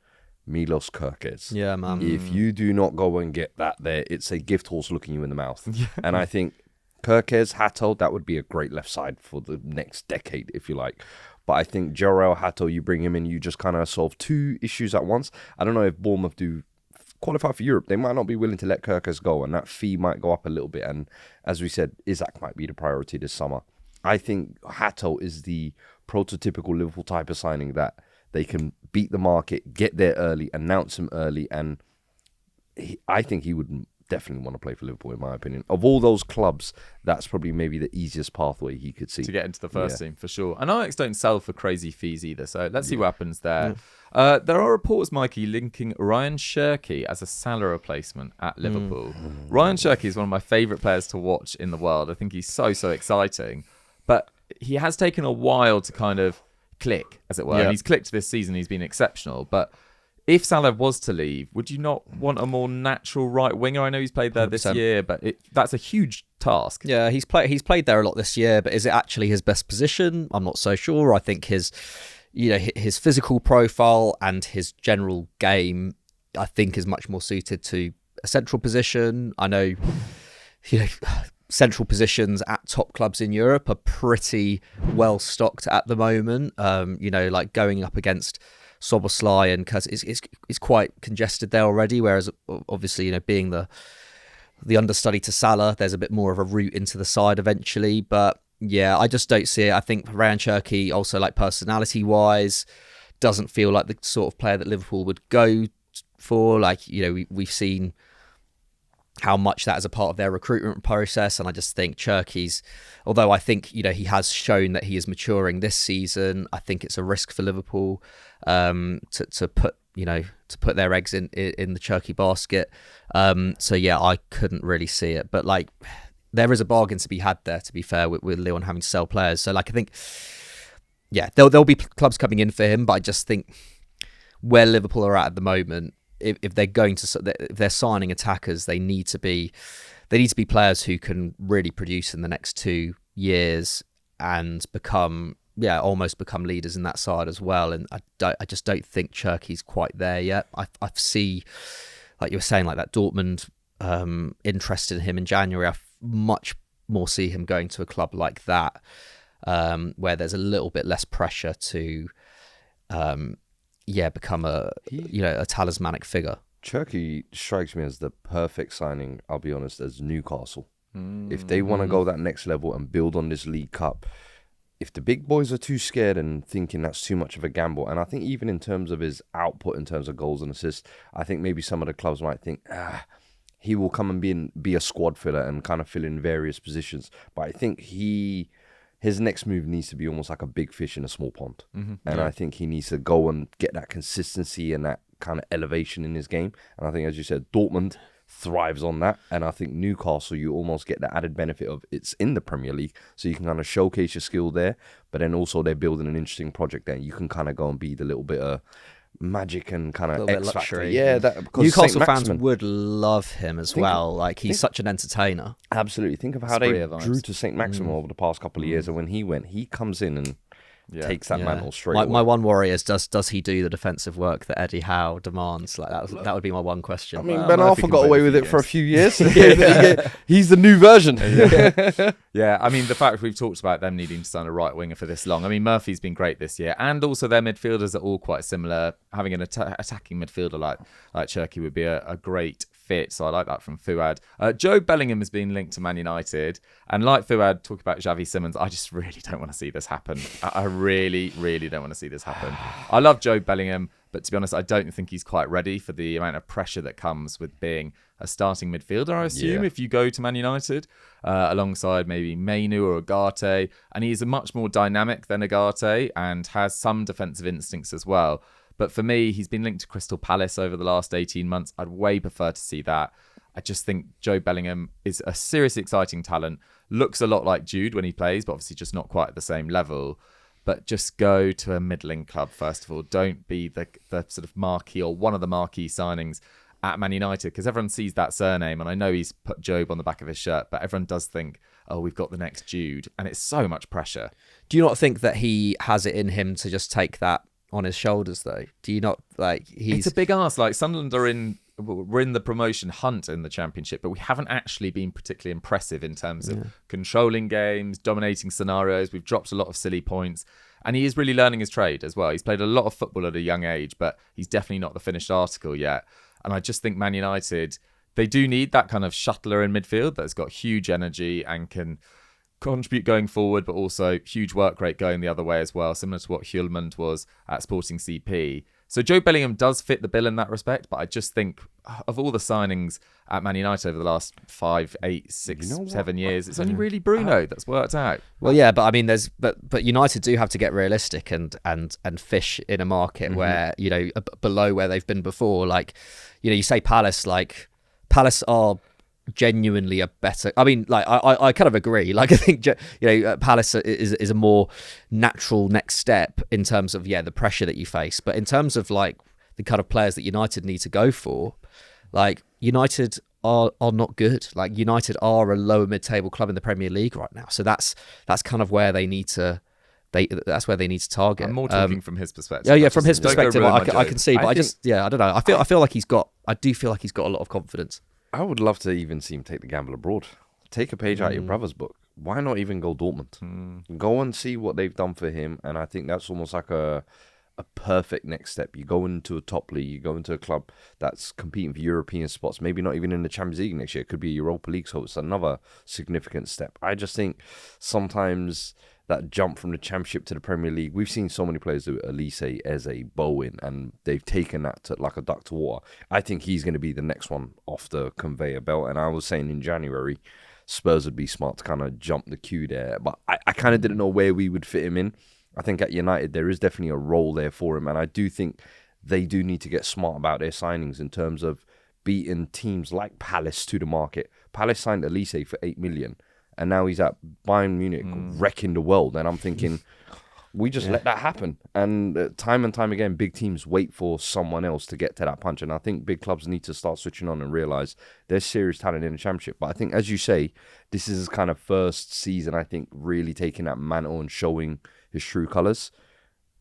Milos Kerkez. Yeah, man. If you do not go and get that there, it's a gift horse looking you in the mouth. And I think Kerkez, Hato, that would be a great left side for the next decade, if you like. But I think Joao, Hato, you bring him in, you just kind of solve two issues at once. I don't know if Bournemouth do qualify for Europe. They might not be willing to let Kerkez go, and that fee might go up a little bit. And as we said, Isak might be the priority this summer. I think Hato is the prototypical Liverpool type of signing that they can beat the market, get there early, announce him early, and I think he would definitely want to play for Liverpool, in my opinion. Of all those clubs, that's probably maybe the easiest pathway he could see. To get into the first team, for sure. And Ajax don't sell for crazy fees either, so let's see what happens there. There are reports, Mikey, linking Ryan Cherki as a Salah replacement at Liverpool. Ryan Cherki is one of my favourite players to watch in the world. I think he's so exciting. But he has taken a while to kind of click, as it were. And he's clicked this season. He's been exceptional. But if Salah was to leave, would you not want a more natural right winger? I know he's played there 100%. This year, but that's a huge task. Yeah, he's played there a lot this year, but is it actually his best position? I'm not so sure. I think his physical profile and his general game, I think, is much more suited to a central position. I know, central positions at top clubs in Europe are pretty well stocked at the moment. Like going up against Szoboszlai and Kuz is quite congested there already. Whereas obviously, being the understudy to Salah, there's a bit more of a route into the side eventually. But yeah, I just don't see it. I think Ryan Cherki also, like personality wise, doesn't feel like the sort of player that Liverpool would go for. Like, we've seen how much that is a part of their recruitment process. And I just think Cherki's, although I think, he has shown that he is maturing this season, I think it's a risk for Liverpool to put their eggs in the Cherki basket. So yeah, I couldn't really see it. But like, there is a bargain to be had there, to be fair, with Lyon having to sell players. So like, I think, yeah, there'll be clubs coming in for him, but I just think where Liverpool are at the moment, if they're signing attackers, they need to be players who can really produce in the next 2 years and almost become leaders in that side as well. And I just don't think Cherki's quite there yet. I see, like you were saying, like that Dortmund interest in him in January. I much more see him going to a club like that, where there's a little bit less pressure to become a talismanic figure. Cherki strikes me as the perfect signing, I'll be honest, as Newcastle. If they want to go that next level and build on this League Cup, if the big boys are too scared and thinking that's too much of a gamble, and I think even in terms of his output, in terms of goals and assists, I think maybe some of the clubs might think, he will come and be a squad filler and kind of fill in various positions. But I think his next move needs to be almost like a big fish in a small pond. And I think he needs to go and get that consistency and that kind of elevation in his game. And I think, as you said, Dortmund thrives on that. And I think Newcastle, you almost get the added benefit of it's in the Premier League. So you can kind of showcase your skill there. But then also they're building an interesting project there. You can kind of go and be the little bit of magic and kind of X factor. Yeah, because Newcastle fans would love him as well. Like, he's such an entertainer. Absolutely. Think of how they drew to St. Maximin over the past couple of years, and when he went, he comes in and takes that mantle straight away. My one worry is, does he do the defensive work that Eddie Howe demands? Like, that would be my one question. I mean, Ben Arthur got away with it for a few years. He's the new version. Yeah, I mean, the fact we've talked about them needing to sign a right winger for this long. I mean, Murphy's been great this year, and also their midfielders are all quite similar. Having an attacking midfielder like Cherki would be a great fit. So I like that from Fuad. Jobe Bellingham has been linked to Man United. And like Fuad, talking about Xavi Simons, I just really don't want to see this happen. I really, really don't want to see this happen. I love Jobe Bellingham, but to be honest, I don't think he's quite ready for the amount of pressure that comes with being a starting midfielder, I assume, if you go to Man United, alongside maybe Mainu or Ugarte. And he's much more dynamic than Ugarte and has some defensive instincts as well. But for me, he's been linked to Crystal Palace over the last 18 months. I'd way prefer to see that. I just think Jobe Bellingham is a seriously exciting talent. Looks a lot like Jude when he plays, but obviously just not quite at the same level. But just go to a middling club, first of all. Don't be the sort of marquee or one of the marquee signings at Man United, because everyone sees that surname, and I know he's put Jobe on the back of his shirt, but everyone does think, oh, we've got the next Jude, and it's so much pressure. Do you not think that he has it in him to just take that on his shoulders, though? Do you not, like, It's a big ask. Like, Sunderland we're in the promotion hunt in the Championship, but we haven't actually been particularly impressive in terms of controlling games, dominating scenarios. We've dropped a lot of silly points, and he is really learning his trade as well. He's played a lot of football at a young age, but he's definitely not the finished article yet. And I just think Man United, they do need that kind of shuttler in midfield that's got huge energy and can contribute going forward, but also huge work rate going the other way as well, similar to what Hjulmand was at Sporting CP. So Jobe Bellingham does fit the bill in that respect, but I just think of all the signings at Man United over the last 5, 8, 6, 7 years, it's only really Bruno that's worked out. Well, yeah, but I mean, but United do have to get realistic and fish in a market where, you know, below where they've been before. Like, you know, you say Palace are genuinely a better. I mean, like, I kind of agree. Like, I think, you know, Palace is a more natural next step in terms of, the pressure that you face. But in terms of, like, the kind of players that United need to go for, like, United are not good. Like, United are a lower mid-table club in the Premier League right now. So that's kind of where they need to. That's where they need to target. I'm more talking from his perspective. Yeah, from his perspective, I can see. But I don't know. I feel like he's got a lot of confidence. I would love to even see him take the gamble abroad. Take a page out of your brother's book. Why not even go Dortmund? Go and see what they've done for him. And I think that's almost like a perfect next step. You go into a top league, you go into a club that's competing for European spots, maybe not even in the Champions League next year. It could be a Europa League, so it's another significant step. I just think sometimes that jump from the Championship to the Premier League, we've seen so many players do it, Elise, Eze, Bowen, and they've taken that to like a duck to water. I think he's going to be the next one off the conveyor belt. And I was saying in January, Spurs would be smart to kind of jump the queue there. But I kind of didn't know where we would fit him in. I think at United, there is definitely a role there for him. And I do think they do need to get smart about their signings in terms of beating teams like Palace to the market. Palace signed Elise for 8 million. And now he's at Bayern Munich wrecking the world. And I'm thinking, we just let that happen. And time and time again, big teams wait for someone else to get to that punch. And I think big clubs need to start switching on and realise there's serious talent in the Championship. But I think, as you say, this is his kind of first season, I think, really taking that mantle and showing his true colours.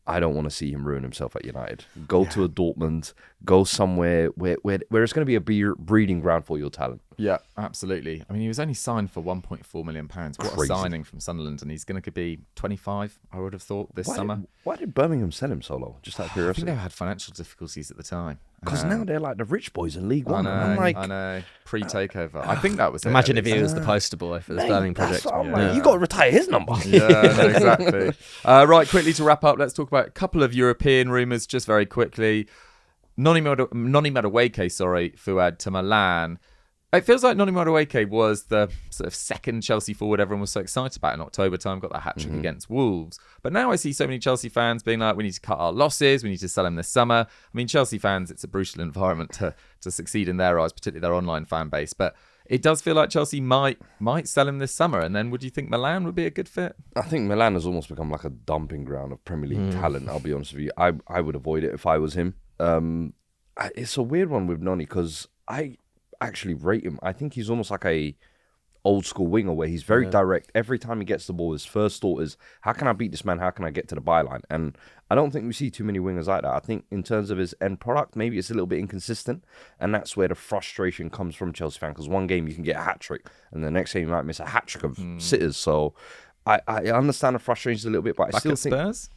I don't want to see him ruin himself at United. Go to a Dortmund. Go somewhere where it's going to be a breeding ground for your talent. Yeah, absolutely. I mean, he was only signed for £1.4 million. What Crazy. a signing from Sunderland. And he's going to be 25, I would have thought, this summer. Why did Birmingham sell him so low? Just out of I curiosity. think they had financial difficulties at the time. Because now they're like the rich boys in League One. I know. Pre-takeover. I think that was it. Imagine if he was the poster boy for the Birmingham project. You got to retire his number. Yeah, no, exactly. Right, quickly to wrap up, let's talk about a couple of European rumours just very quickly. Noni Madueke, Fuad, to Milan. It feels like Noni Madueke was the sort of second Chelsea forward everyone was so excited about in October time, got that hat-trick against Wolves. But now I see so many Chelsea fans being like, we need to cut our losses, we need to sell him this summer. I mean, Chelsea fans, it's a brutal environment to succeed in their eyes, particularly their online fan base. But it does feel like Chelsea might sell him this summer. And then would you think Milan would be a good fit? I think Milan has almost become like a dumping ground of Premier League talent, I'll be honest with you. I would avoid it if I was him. It's a weird one with Noni because I actually rate him. I think he's almost like a old school winger where he's very direct. Every time he gets the ball, his first thought is, how can I beat this man? How can I get to the byline? And I don't think we see too many wingers like that. I think in terms of his end product, maybe it's a little bit inconsistent. And that's where the frustration comes from Chelsea fan. Because one game you can get a hat-trick and the next game you might miss a hat-trick of sitters. So I understand the frustrations a little bit, but I still think... Spurs?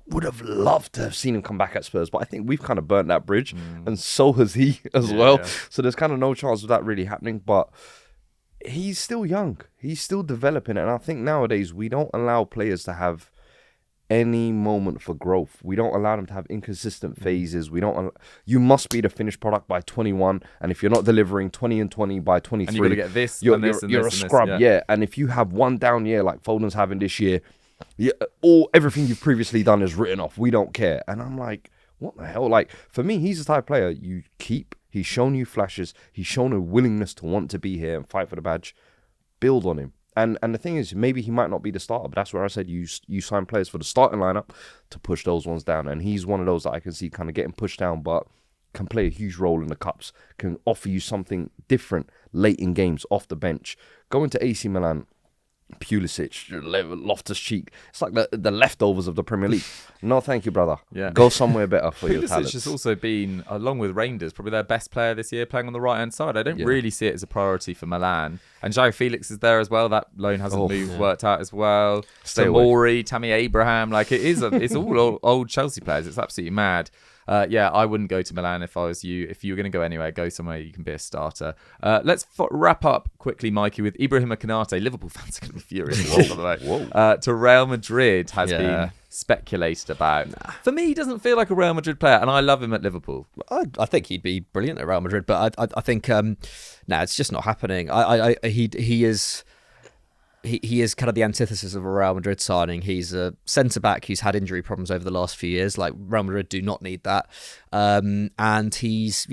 would have loved to have seen him come back at Spurs, but I think we've kind of burnt that bridge, and so has he as well. Yeah. So there's kind of no chance of that really happening, but he's still young. He's still developing, and I think nowadays we don't allow players to have any moment for growth. We don't allow them to have inconsistent phases. You must be the finished product by 21, and if you're not delivering 20 and 20 by 23, and you've got to get this, you're a scrub. Yeah, and if you have one down year like Foden's having this year, everything you've previously done is written off. We don't care. And I'm like, what the hell? Like, for me, he's the type of player you keep. He's shown you flashes. He's shown a willingness to want to be here and fight for the badge. Build on him. And the thing is, maybe he might not be the starter, but that's where I said you sign players for the starting lineup to push those ones down. And he's one of those that I can see kind of getting pushed down, but can play a huge role in the cups, can offer you something different late in games off the bench. Going to AC Milan, Pulisic, Loftus-Cheek, it's like the leftovers of the Premier League. No, thank you, brother. Yeah. Go somewhere better for your Pulisic talents. has also been, along with Reinders, probably their best player this year, playing on the right-hand side. I don't really see it as a priority for Milan. And Joao Felix is there as well. That loan hasn't worked out as well. Samori, Tammy Abraham, like it's all old Chelsea players. It's absolutely mad. I wouldn't go to Milan if I was you. If you were going to go anywhere, go somewhere you can be a starter. Let's wrap up quickly, Mikey, with Ibrahim Konate. Liverpool fans are going to be furious, by the way. To Real Madrid has been speculated about. For me, he doesn't feel like a Real Madrid player, and I love him at Liverpool. I think he'd be brilliant at Real Madrid, but I think it's just not happening. He is kind of the antithesis of a Real Madrid signing. He's a centre-back who's had injury problems over the last few years. Like, Real Madrid do not need that. And he's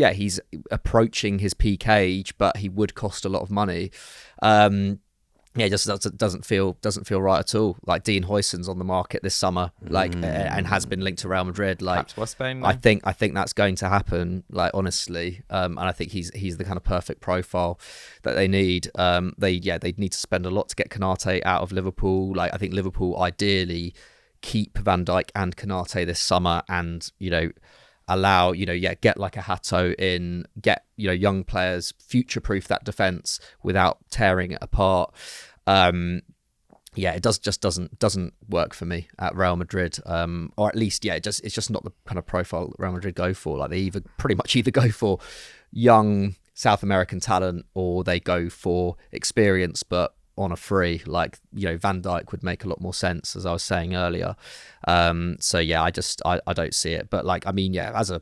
approaching his peak age, but he would cost a lot of money. It just doesn't feel right at all. Like, Dean Huijsen's on the market this summer, and has been linked to Real Madrid. Like, perhaps West Spain. I think that's going to happen. Like, honestly, and I think he's the kind of perfect profile that they need. They need to spend a lot to get Konate out of Liverpool. Like, I think Liverpool ideally keep Van Dijk and Konate this summer, and allow, get like a Hato in, get, young players, future-proof that defence without tearing it apart. It doesn't work for me at Real Madrid, or at least, it's just not the kind of profile that Real Madrid go for. Like, they pretty much either go for young South American talent, or they go for experience, but on a free. Like, Van Dijk would make a lot more sense, as I was saying earlier. I don't see it. But as a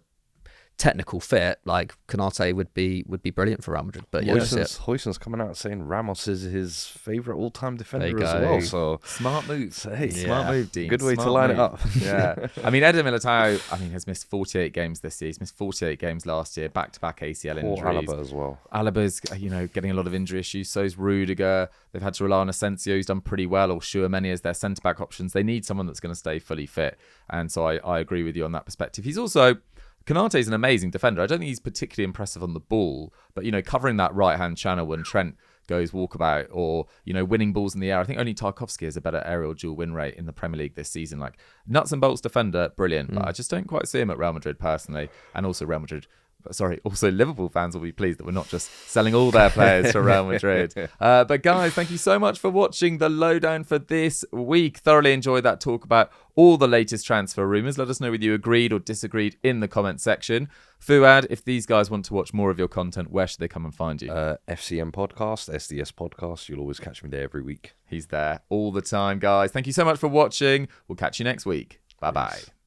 technical fit, like, Konate would be brilliant for Real Madrid. But Huijsen's coming out saying Ramos is his favourite all-time defender as well. So smart move. Smart move, Dean. Good way to line it up. Yeah. I mean, Eder Militao, has missed 48 games this year. He's missed 48 games last year, back-to-back ACL injuries. Alaba as well. Alaba's, getting a lot of injury issues. So is Rudiger. They've had to rely on Asensio, who's done pretty well, or Tchouameni as their centre-back options. They need someone that's going to stay fully fit. And so I agree with you on that perspective. He's also... Konate's an amazing defender. I don't think he's particularly impressive on the ball, but, covering that right-hand channel when Trent goes walkabout, or, winning balls in the air. I think only Tarkowski has a better aerial dual win rate in the Premier League this season. Like, nuts and bolts defender, brilliant. But I just don't quite see him at Real Madrid personally. And also Liverpool fans will be pleased that we're not just selling all their players to Real Madrid. But guys, thank you so much for watching the Lowdown for this week. Thoroughly enjoyed that talk about all the latest transfer rumours. Let us know whether you agreed or disagreed in the comment section. Fuad, if these guys want to watch more of your content, where should they come and find you? FCM Podcast, SDS Podcast. You'll always catch me there every week. He's there all the time, guys. Thank you so much for watching. We'll catch you next week. Bye-bye.